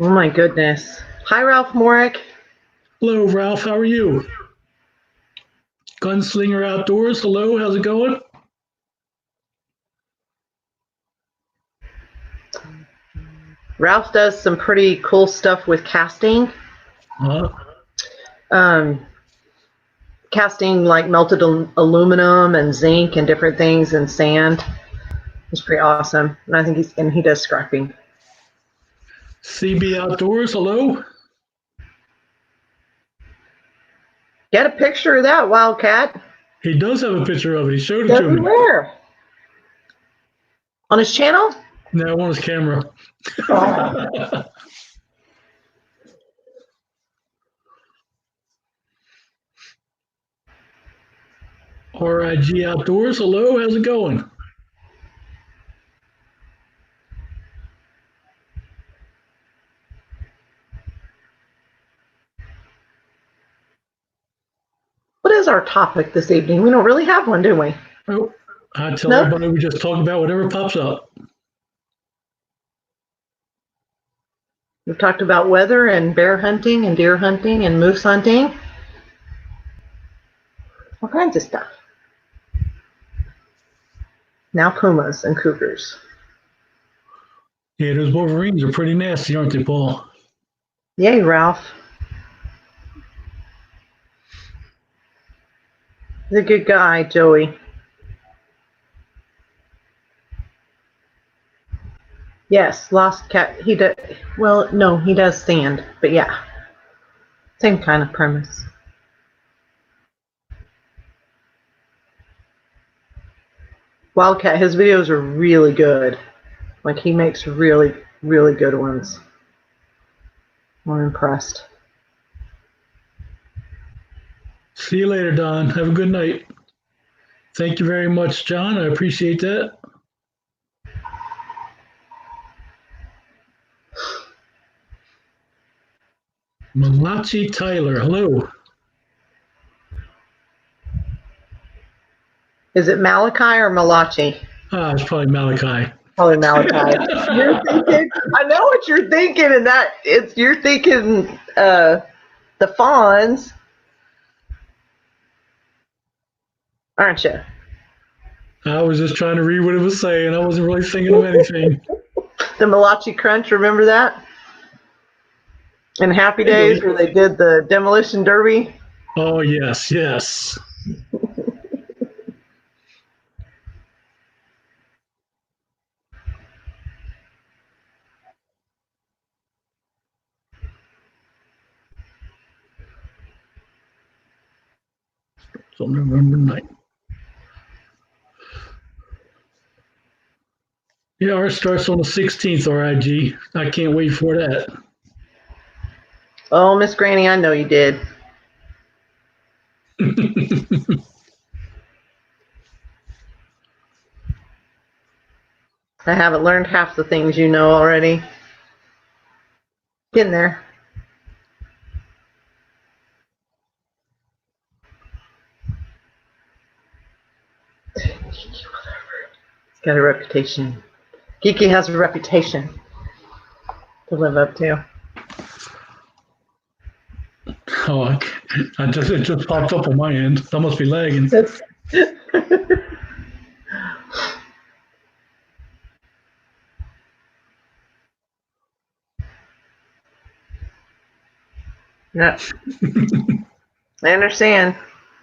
Oh my goodness. Hi, Ralph Morick. Hello, Ralph. How are you? Gunslinger Outdoors. Hello. How's it going? Ralph does some pretty cool stuff with casting. Casting like melted aluminum and zinc and different things and sand. He's pretty awesome, and I think he does scrapping. CB Outdoors, hello. Get a picture of that Wildcat. He does have a picture of it. He showed it to me. Where? On his channel? No, on his camera. Oh. RIG Outdoors, hello. How's it going? What is our topic this evening? We don't really have one, do we? Oh, I tell everybody we just talk about whatever pops up. We've talked about weather and bear hunting and deer hunting and moose hunting. All kinds of stuff. Now pumas and cougars. Yeah, those Wolverines are pretty nasty, aren't they, Paul? Yay, Ralph. He's a good guy, Joey. Yes, lost cat. He does. Well, no, he does stand, but yeah, same kind of premise. Wildcat, his videos are really good. Like, he makes really, really good ones. I'm impressed. See you later, Don. Have a good night. Thank you very much, John. I appreciate that. Malachi Tyler, hello. Is it Malachi or Malachi? It's probably Malachi. Probably Malachi. You're thinking, I know what you're thinking, and you're thinking the fawns, aren't you? I was just trying to read what it was saying. I wasn't really thinking of anything. The Malachi Crunch, remember that? In Happy Days, where they did the demolition derby. Oh, yes, yes. So November 9th. Yeah, ours starts on the 16th, RIG. I can't wait for that. Oh, Miss Granny, I know you did. I haven't learned half the things you know already. Getting there. He's got a reputation. Geeky has a reputation to live up to. Oh, it just popped up on my end. That must be lagging. Yeah. I understand.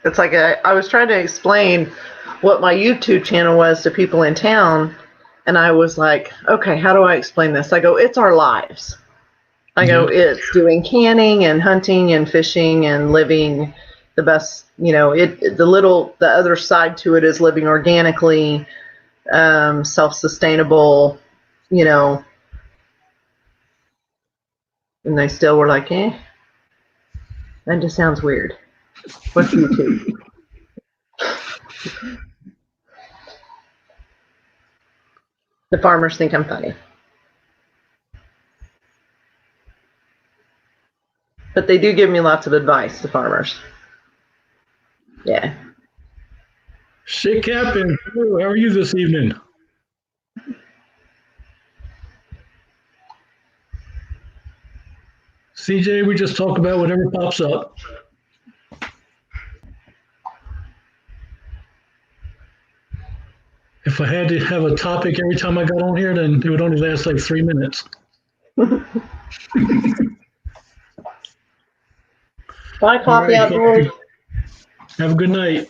It's like I was trying to explain what my YouTube channel was to people in town, and I was like, okay, how do I explain this? I go, it's our lives. I go, it's doing canning and hunting and fishing and living the best, the other side to it is living organically, self-sustainable, and they still were like, that just sounds weird. What's YouTube? The farmers think I'm funny. But they do give me lots of advice, the farmers. Yeah. Shit, Captain. How are you this evening? CJ, we just talk about whatever pops up. If I had to have a topic every time I got on here, then it would only last like 3 minutes. Bye, coffee outdoors. Have a good night.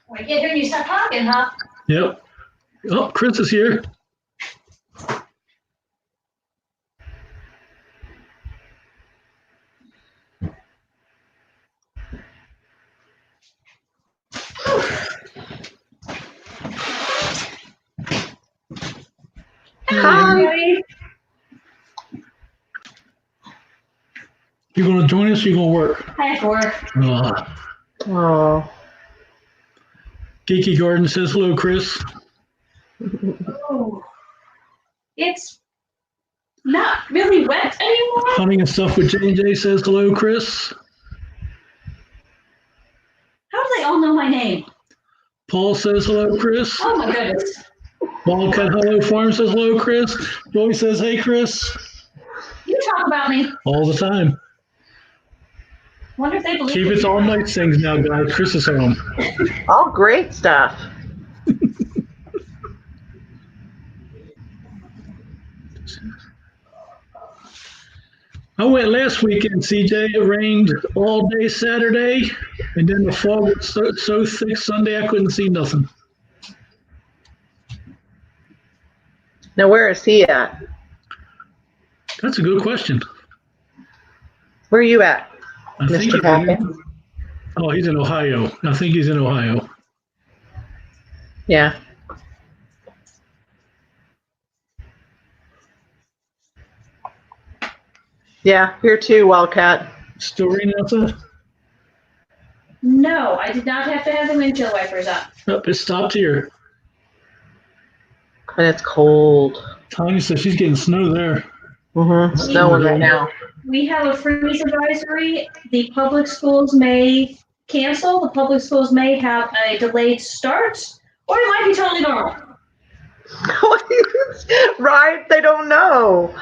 When I get here and you start talking, huh? Yep. Oh, Chris is here. Hi. You going to join us or you going to work? I have to work. Oh. Geeky Garden says hello, Chris. Oh. It's not really wet anymore. Hunting and Stuff with J&J says hello, Chris. How do they all know my name? Paul says hello, Chris. Oh my goodness. Wildcat Hello Farm says hello, Chris. Joey says, hey, Chris. You talk about me. All the time. Wonder if they believe Keep it. it all night things now, guys. Chris is home. All great stuff. I went last weekend, CJ. It rained all day Saturday, and then the fog was so thick Sunday I couldn't see nothing. Now, where is he at? That's a good question. Where are you at, I think Mr. Hackett? Oh, he's in Ohio. I think he's in Ohio. Yeah. Yeah, here too, Wildcat. Still raining outside? No, I did not have to have the windshield wipers up. Oh, it stopped here. And it's cold. Tanya says she's getting snow there. Mm-hmm. Snowing right now. We have a freeze advisory. The public schools may cancel. The public schools may have a delayed start, or it might be totally normal. Right? They don't know.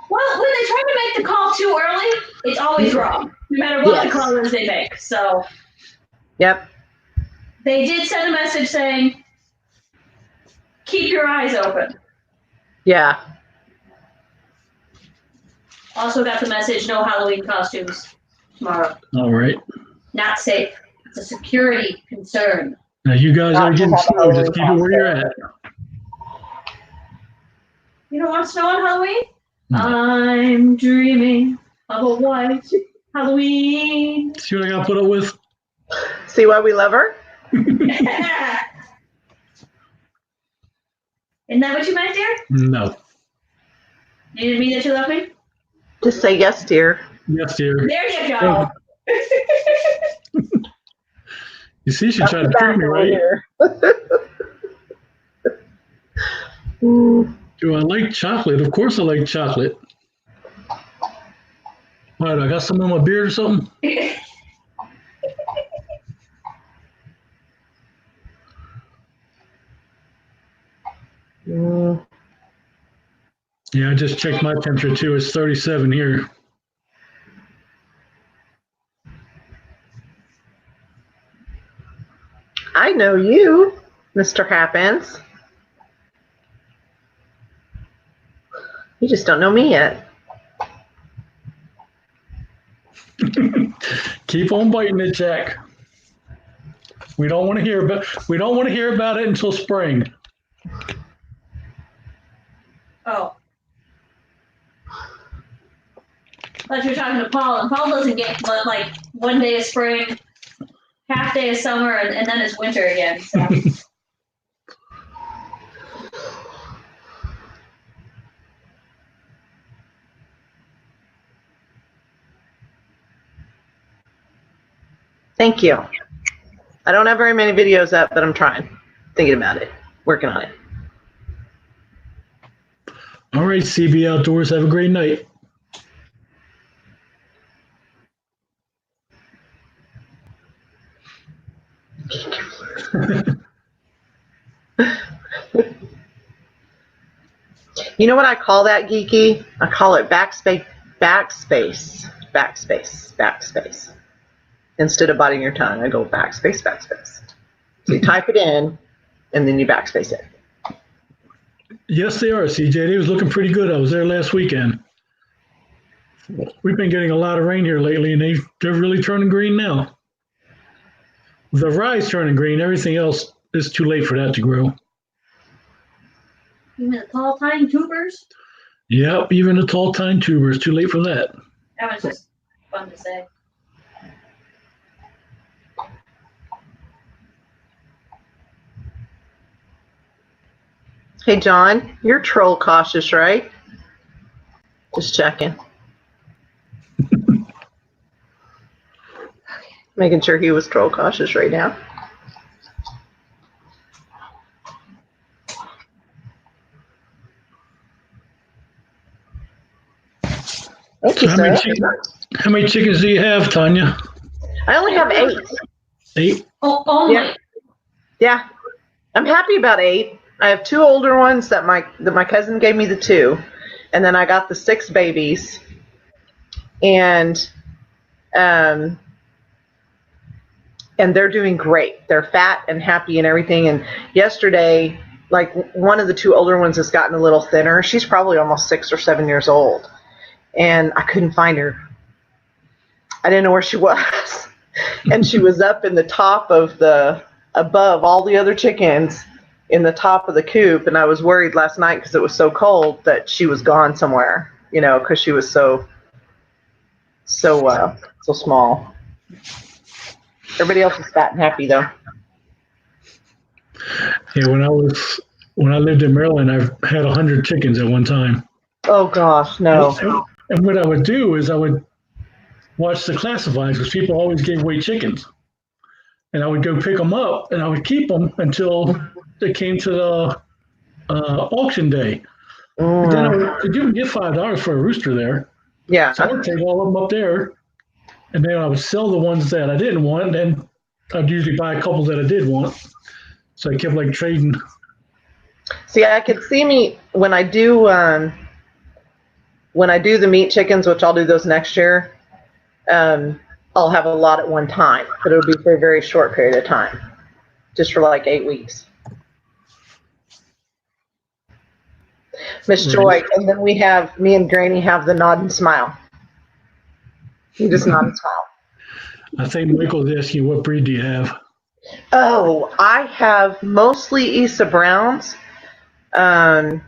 Well, when they try to make the call too early, it's always wrong, no matter what the call is they make. So, Yep. they did send a message saying, keep your eyes open. Yeah. Also got the message, no Halloween costumes tomorrow. All right. Not safe. It's a security concern. Now you guys are getting snow. Just keep it where you're at. You don't want snow on Halloween? No. I'm dreaming of a white Halloween. See what I got to put up with? See why we love her? Isn't that what you meant, dear? No. You didn't mean that you love me? Just say yes, dear. Yes, dear. There you go. You see, she tried to trick me, right? Do I like chocolate? Of course I like chocolate. All right, I got some on my beard or something? Yeah, I just checked my temperature too. It's 37 here. I know you, Mr. Happens. You just don't know me yet. Keep on biting it, Jack. We don't want to hear about it until spring. Oh. I thought you were talking to Paul, and Paul doesn't get but like 1 day of spring, half day of summer, and then it's winter again. So. Thank you. I don't have very many videos up, but I'm trying. Thinking about it. Working on it. All right, CB Outdoors, have a great night. You know what I call that, Geeky? I call it backspace. Instead of biting your tongue, I go backspace. So you type it in, and then you backspace it. Yes, they are, CJ. They was looking pretty good. I was there last weekend. We've been getting a lot of rain here lately, and they're really turning green now. the rye's turning green. Everything else is too late for that to grow. You mean the tall, tiny tubers? Yep, even the tall tine tubers, too late for that. That was just fun to say. Hey, John, you're troll cautious, right? Just checking. Making sure he was troll cautious right now. Thank you, So sir. how many chickens do you have, Tanya? I only have 8. 8? Oh, only. Yeah. Yeah. I'm happy about 8. I have 2 older ones that my cousin gave me the 2, and then I got the 6 babies, and they're doing great. They're fat and happy and everything. And yesterday, like, one of the 2 older ones has gotten a little thinner. She's probably almost 6 or 7 years old, and I couldn't find her. I didn't know where she was, and she was up in the top of above all the other chickens in the top of the coop, and I was worried last night because it was so cold that she was gone somewhere, because she was so small. Everybody else is fat and happy though. Yeah, when I lived in Maryland, I had 100 chickens at one time. Oh gosh, no. And what I would do is I would watch the classifieds because people always gave away chickens, and I would go pick them up and I would keep them until they came to the auction day. But then you can get $5 for a rooster there. Yeah. So I would take all of them up there, and then I would sell the ones that I didn't want. And I'd usually buy a couple that I did want. So I kept like trading. See, I could see me when I do the meat chickens, which I'll do those next year. I'll have a lot at one time, but it'll be for a very short period of time, just for like 8 weeks. Miss Joy, and then me and Granny have the nod and smile. You just nod and smile. I think Michael's asking you, what breed do you have? Oh, I have mostly Isa Browns. I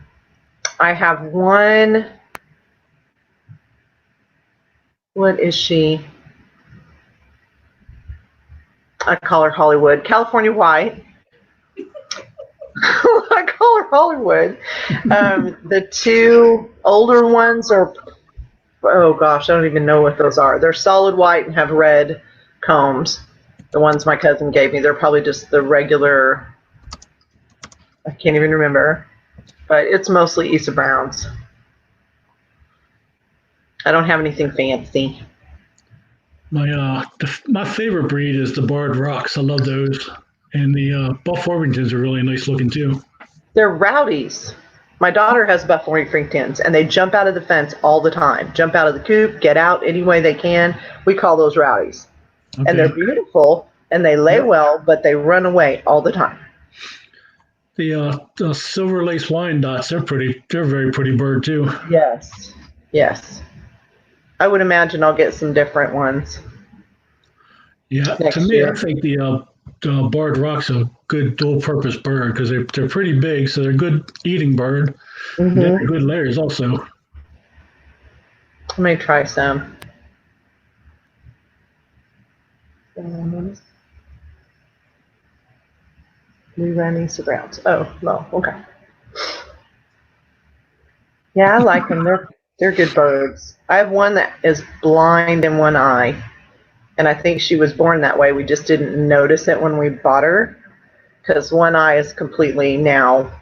have one. What is she? I call her Hollywood. California White. I call her Hollywood. The 2 older ones are, oh gosh, I don't even know what those are. They're solid white and have red combs. The ones my cousin gave me, they're probably just the regular, I can't even remember, but it's mostly Isa Browns. I don't have anything fancy. My favorite breed is the Barred Rocks. I love those. And the Buff Orpingtons are really nice looking too. They're rowdies. My daughter has Buff Orpingtons, and they jump out of the fence all the time. Jump out of the coop, get out any way they can. We call those rowdies. Okay. And they're beautiful, and they lay well, but they run away all the time. The Silver Lace Wyandottes, they're pretty. They're a very pretty bird too. Yes. Yes. I would imagine I'll get some different ones. Yeah, to me, I think the Barred Rock's a good dual-purpose bird because they're pretty big, so they're a good eating bird. Mm-hmm. They're good layers also. I may try some. We ran Isa Browns. Oh, no, okay. Yeah, I like them. They're good birds. I have one that is blind in one eye, and I think she was born that way. We just didn't notice it when we bought her, because one eye is completely now,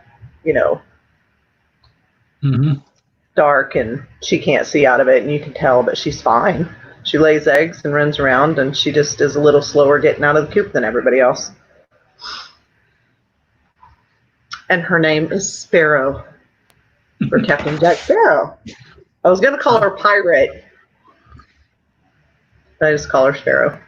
dark, and she can't see out of it, and you can tell, but she's fine. She lays eggs and runs around, and she just is a little slower getting out of the coop than everybody else. And her name is Sparrow, for Captain Jack Sparrow. I was going to call her Pirate, but I just call her Sparrow.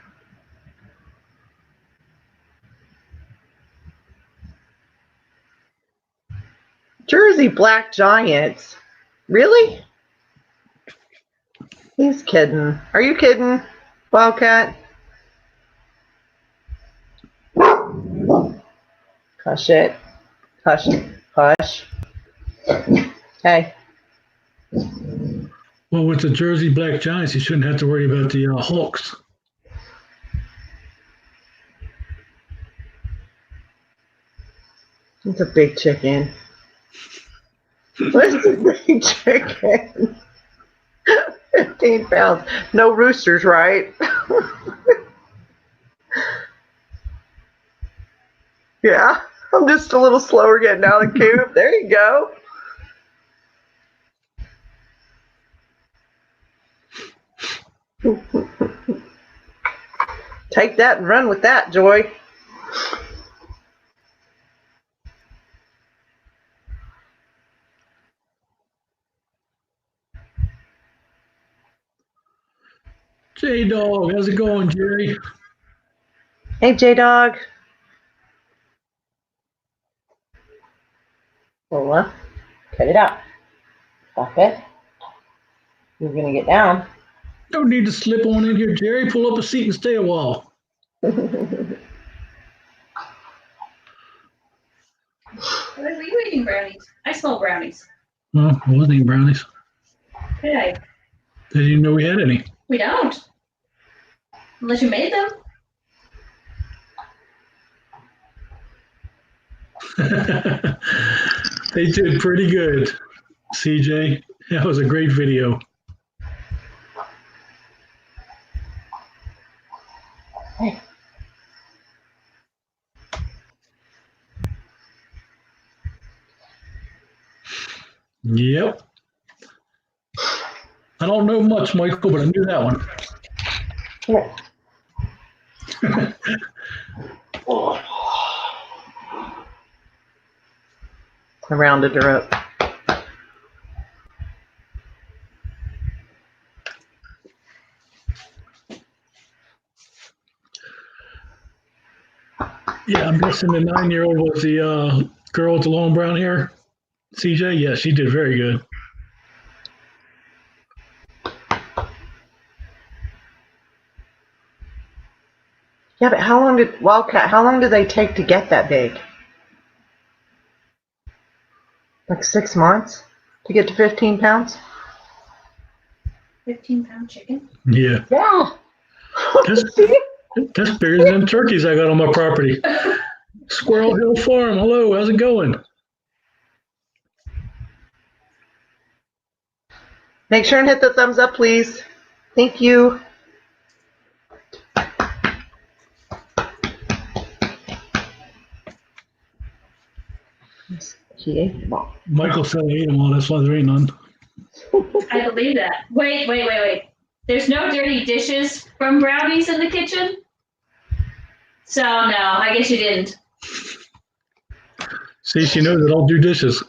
Jersey Black Giants? Really? He's kidding. Are you kidding, Wildcat? Hush it. Hush. Hush. Hey. Well, with the Jersey Black Giants, you shouldn't have to worry about the Hawks. It's a big chicken. What's a big chicken? 15 pounds. No roosters, right? Yeah. I'm just a little slower getting out of the coop. There you go. Take that and run with that, Joy. J-Dog, how's it going, Jerry? Hey, J-Dog. Lola, cut it out. Stop it. You're going to get down. Don't need to slip on in here, Jerry. Pull up a seat and stay a while. What are you eating, brownies? I smell brownies. Well, I wasn't eating brownies. Okay. Didn't even know we had any. We don't. Unless you made them. They did pretty good, CJ. That was a great video. Hey. Yep. I don't know much, Michael, but I knew that one. Here. I rounded her up. Yeah, I'm guessing the 9-year-old was the girl with the long brown hair. CJ, yeah, she did very good. Yeah, but how long did they take to get that big? Like 6 months to get to 15 pounds? 15-pound chicken? Yeah. Yeah. That's bigger than them turkeys I got on my property. Squirrel Hill Farm. Hello, how's it going? Make sure and hit the thumbs up, please. Thank you. He ate them all. Michael said I ate them all. That's why there ain't none. I believe that. Wait. There's no dirty dishes from brownies in the kitchen? So, no, I guess you didn't. See, she knows that I'll do dishes.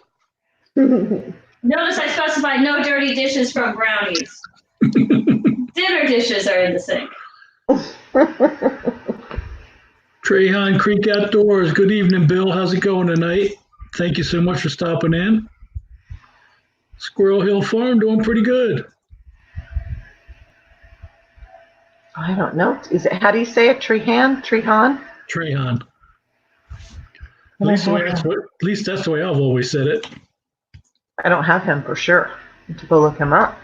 Notice I specified no dirty dishes from brownies. Dinner dishes are in the sink. Trahan Creek Outdoors. Good evening, Bill. How's it going tonight? Thank you so much for stopping in. Squirrel Hill Farm doing pretty good. I don't know. How do you say it? Trehan? Trahan. At least that's the way I've always said it. I don't have him for sure. I have to go look him up.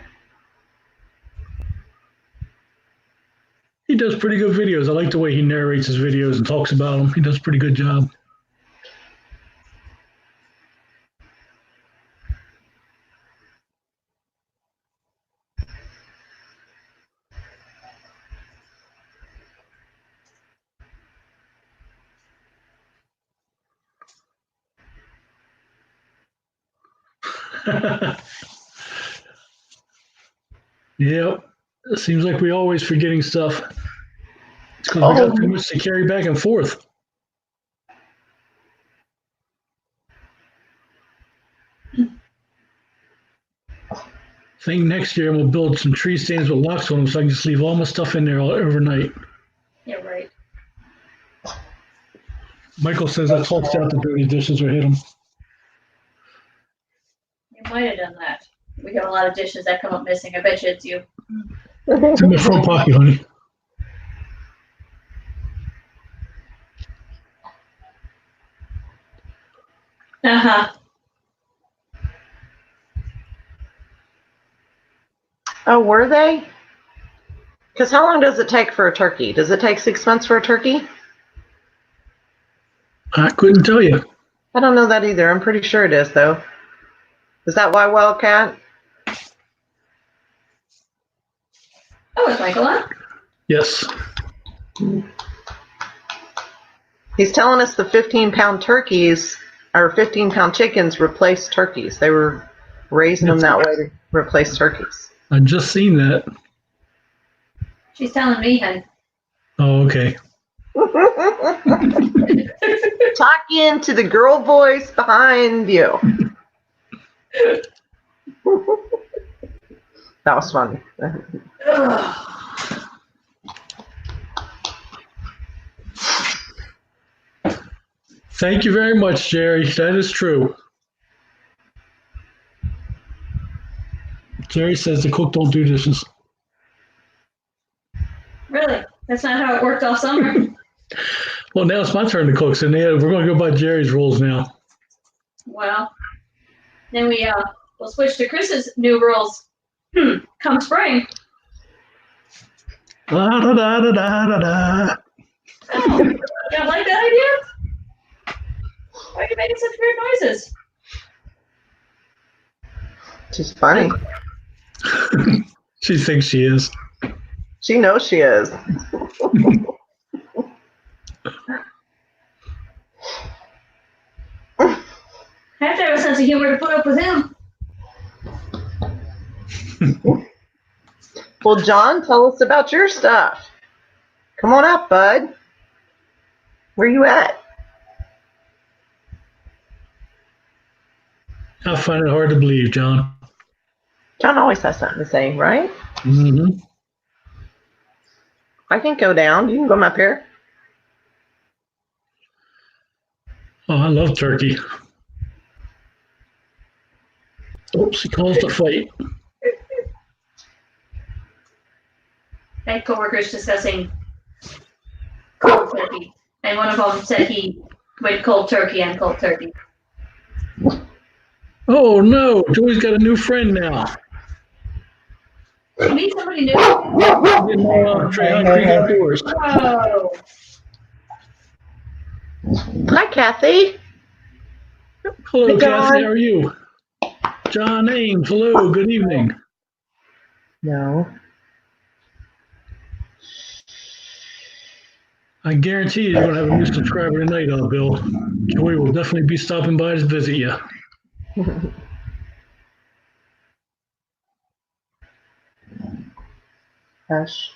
He does pretty good videos. I like the way he narrates his videos and talks about them. He does a pretty good job. Yep. It seems like we always forgetting stuff. It's because we got too much to carry back and forth. I think next year we'll build some tree stands with locks on them so I can just leave all my stuff in there overnight. Yeah, right. Michael says I tossed out the dirty dishes or hit them. You might have done that. We have a lot of dishes that come up missing. I bet you it's you. It's in the front pocket, honey. Uh-huh. Oh, were they? Because how long does it take for a turkey? Does it take 6 months for a turkey? I couldn't tell you. I don't know that either. I'm pretty sure it is, though. Is that why, Wildcat? Oh, it's Michael on? Yes. He's telling us the 15-pound turkeys or 15-pound chickens replaced turkeys. They were raising them that way to replace turkeys. I just seen that. She's telling me, honey. Oh, okay. Talking to the girl voice behind you. That was funny. Thank you very much, Jerry. That is true. Jerry says the cook don't do dishes. Really? That's not how it worked all summer? Well, now it's my turn to cook, so we're going to go by Jerry's rules now. Well, then we'll switch to Chris's new rules. Come spring. Da da da da da da. Oh, you don't like that idea? Why are you making such weird noises? She's funny. She thinks she is. She knows she is. I have to have a sense of humor to put up with him. Well, John, tell us about your stuff. Come on up, bud. Where you at? I find it hard to believe, John. John always has something to say, right? Mm-hmm. I can go down. You can come up here. Oh, I love turkey. Oops, he calls to fight. I had coworkers discussing cold turkey, and one of them said he went cold turkey on cold turkey. Oh no, Joey's got a new friend now. You meet somebody new? Trey Creek Outdoors. Whoa! Hi, Kathy. Hello, Hey, John. Kathy. How are you? John Ames. Hello. Good evening. No. I guarantee you're going to have a new subscriber tonight, Bill. Joey will definitely be stopping by to visit you. Hush.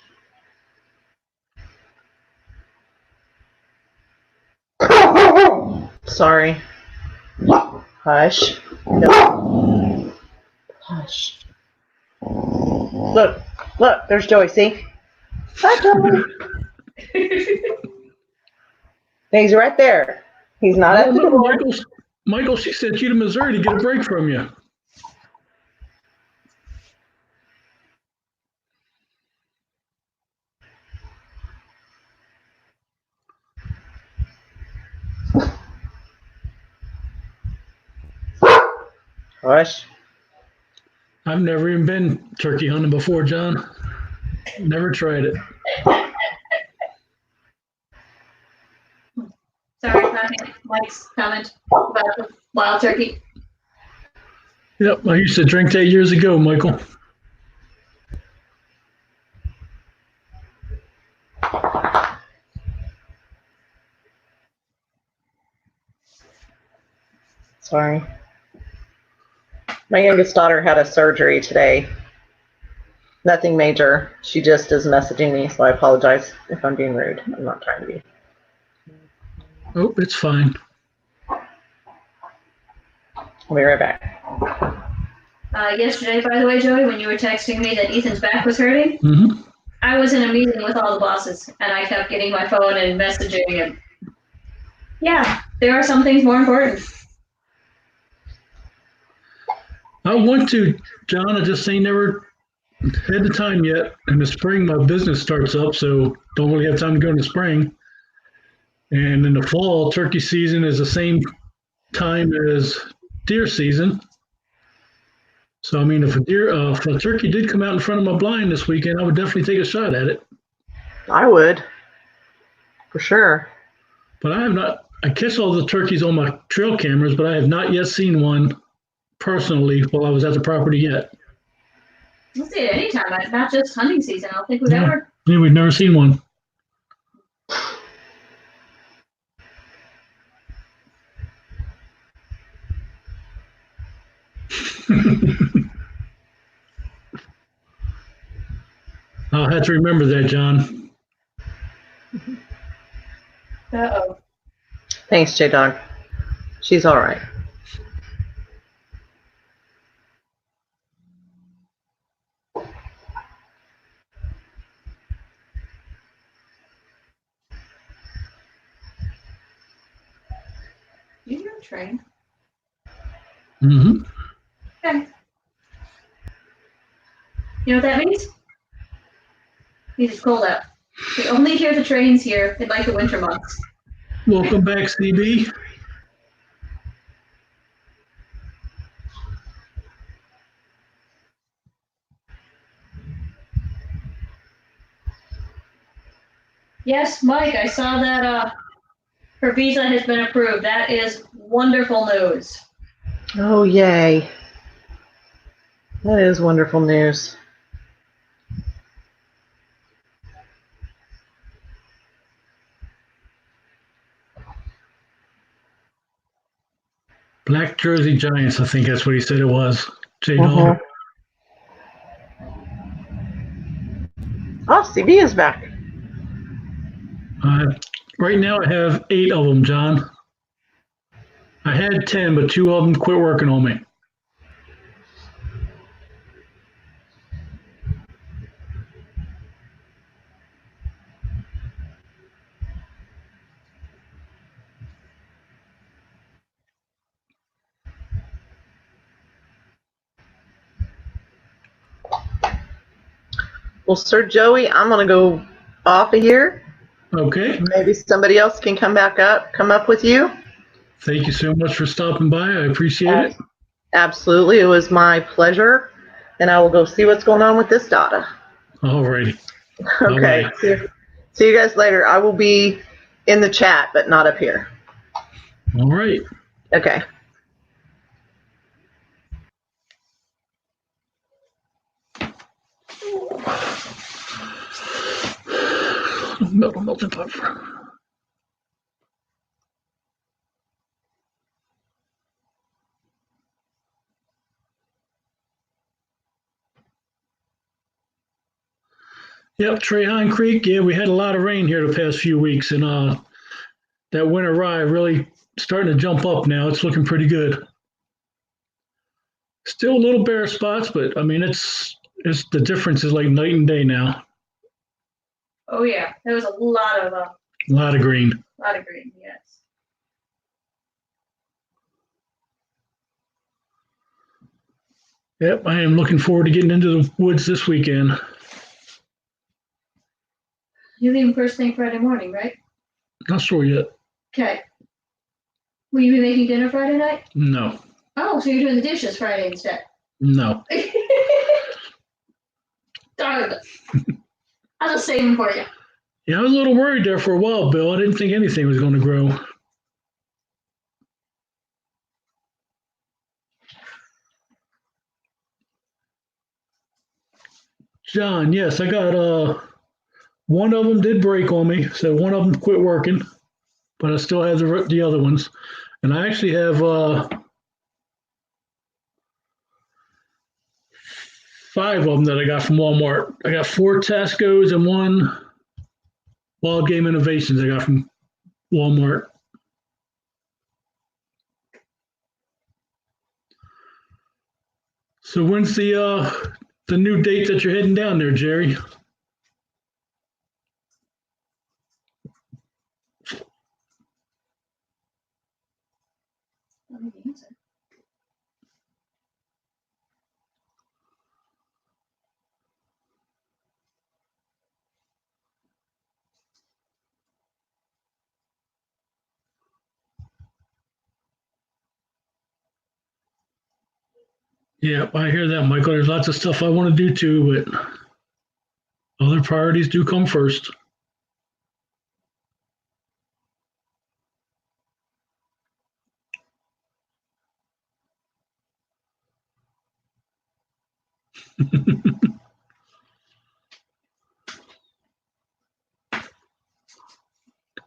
Sorry. Hush. No. Hush. Look, there's Joey, see? Hi, Joey. He's right there. He's not at the No, door. Michael, she sent you to Missouri to get a break from you. Hush. I've never even been turkey hunting before, John. Never tried it. Sorry, Mike's comment about the wild turkey. Yep, I used to drink that years ago, Michael. Sorry. My youngest daughter had a surgery today. Nothing major. She just is messaging me, so I apologize if I'm being rude. I'm not trying to be. Oh, it's fine. I'll be right back. Yesterday, by the way, Joey, when you were texting me that Ethan's back was hurting, I was in a meeting with all the bosses, and I kept getting my phone and messaging, and yeah, there are some things more important. I want to, John. I just ain't never had the time yet. In the spring, my business starts up, so don't really have time to go in the spring. And in the fall, turkey season is the same time as deer season. So I mean, if a turkey did come out in front of my blind this weekend, I would definitely take a shot at it. I would, for sure. But I have not. I catch all the turkeys on my trail cameras, but I have not yet seen one personally while I was at the property yet. We'll see it anytime, not just hunting season. I don't think we've Yeah. ever. Yeah, we've never seen one. I'll have to remember that, John. Uh-oh. Thanks, J Dog. She's all right. You hear a train? Mm-hmm. Okay. You know what that means? It's cold out. We only hear the trains here in like the winter months. Welcome back, CB. Yes, Mike, I saw that her visa has been approved. That is wonderful news. Oh, yay. That is wonderful news. Black Jersey Giants, I think that's what he said it was. J-Dog. Oh, CB is back. Right now I have 8 of them, John. I had 10, but 2 of them quit working on me. Well, Sir Joey, I'm going to go off of here. Okay. Maybe somebody else can come up with you. Thank you so much for stopping by. I appreciate it. Absolutely. It was my pleasure. And I will go see what's going on with this data. All righty. Okay. See you guys later. I will be in the chat, but not up here. All right. Okay. Melting pot. Yep, Trehine Creek. Yeah, we had a lot of rain here the past few weeks, and that winter rye really starting to jump up now. It's looking pretty good. Still a little bare spots, but I mean, it's the difference is like night and day now. Oh yeah, there was a lot of green. A lot of green, yes. Yep, I am looking forward to getting into the woods this weekend. You leave first thing Friday morning, right? Not sure yet. Okay. Will you be making dinner Friday night? No. Oh, so you're doing the dishes Friday instead? No. Darn it. I'll just save them for you. Yeah, I was a little worried there for a while, Bill. I didn't think anything was going to grow. John, yes, I got one of them did break on me, so one of them quit working, but I still have the other ones, and I actually have 5 of them that I got from Walmart. I got 4 Tascos and 1 Wild Game Innovations I got from Walmart. So when's the new date that you're heading down there, Jerry? Let me answer. Yeah, I hear that, Michael. There's lots of stuff I want to do too, but other priorities do come first.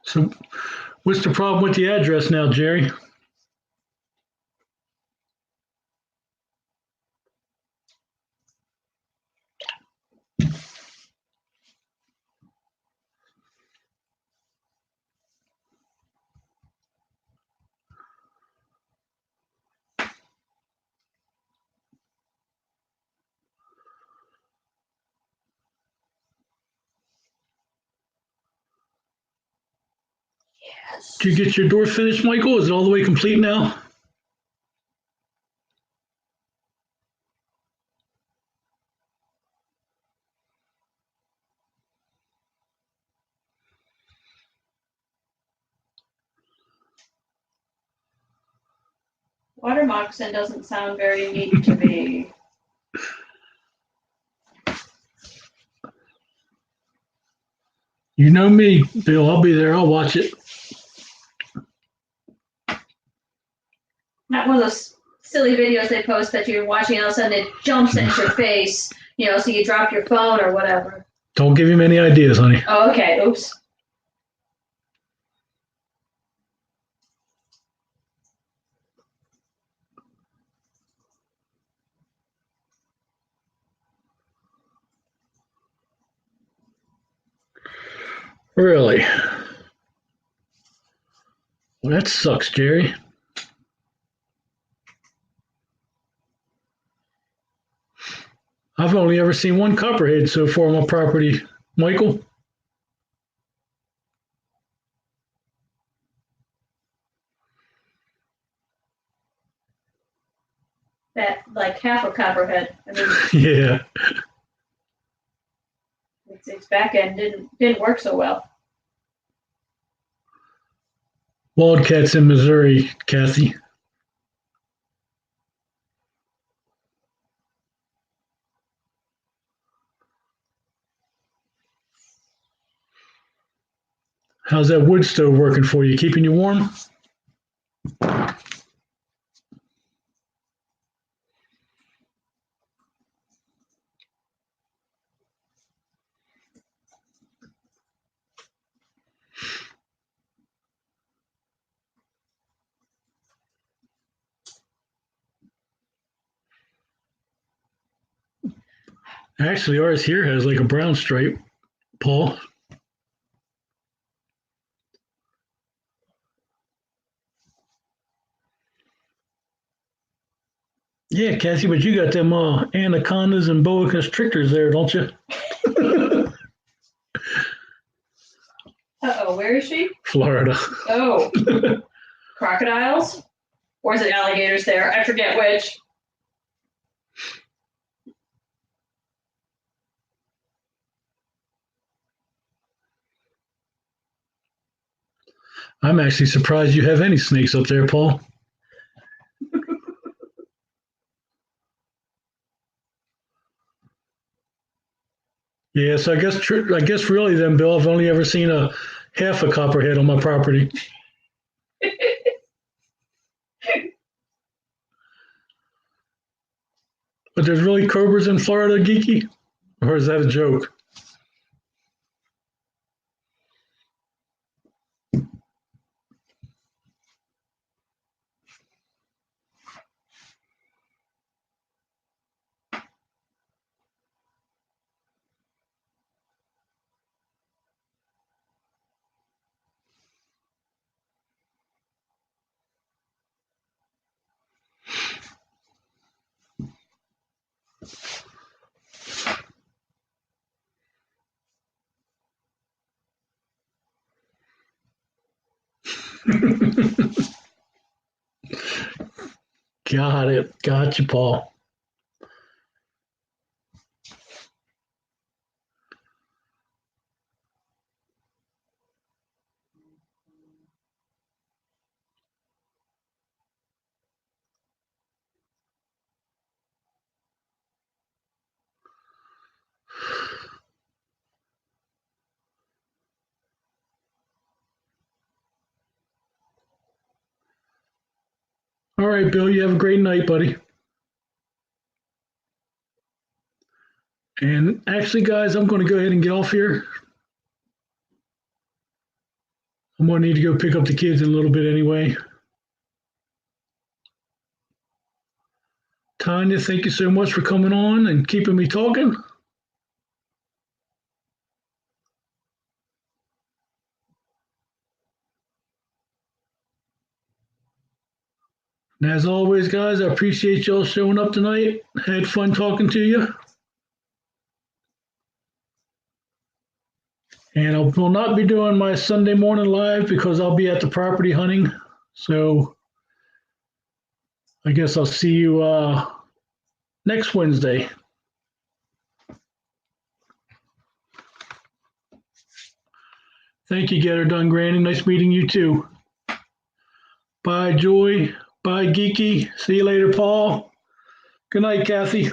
So, what's the problem with the address now, Jerry? Yes. Did you get your door finished, Michael? Is it all the way complete now? Water moccasin doesn't sound very neat to me. You know me, Bill. I'll be there. I'll watch it. Not one of those silly videos they post that you're watching and all of a sudden it jumps at your face, so you drop your phone or whatever. Don't give him any ideas, honey. Oh, okay. Oops. Really? Well, that sucks, Jerry. I've only ever seen one copperhead so far on my property, Michael. That like half a copperhead. I mean, Yeah. its back end didn't work so well. Wildcats in Missouri, Kathy. How's that wood stove working for you? Keeping you warm? Actually, ours here has like a brown stripe, Paul. Yeah, Kathy, but you got them anacondas and boa constrictors there, don't you? Uh-oh, where is she? Florida. Oh, crocodiles? Or is it alligators there? I forget which. I'm actually surprised you have any snakes up there, Paul. Yeah, so I guess really then, Bill, I've only ever seen a half a copperhead on my property. But there's really cobras in Florida, Geeky? Or is that a joke? Got it. Got you, Paul. All right, Bill, you have a great night, buddy. And actually, guys, I'm going to go ahead and get off here. I'm going to need to go pick up the kids in a little bit anyway. Tanya, thank you so much for coming on and keeping me talking. And as always, guys, I appreciate y'all showing up tonight. Had fun talking to you. And I will not be doing my Sunday morning live because I'll be at the property hunting. So I guess I'll see you next Wednesday. Thank you, Get Her Done, Granny. Nice meeting you too. Bye, Joy. Bye, Geeky. See you later, Paul. Good night, Kathy.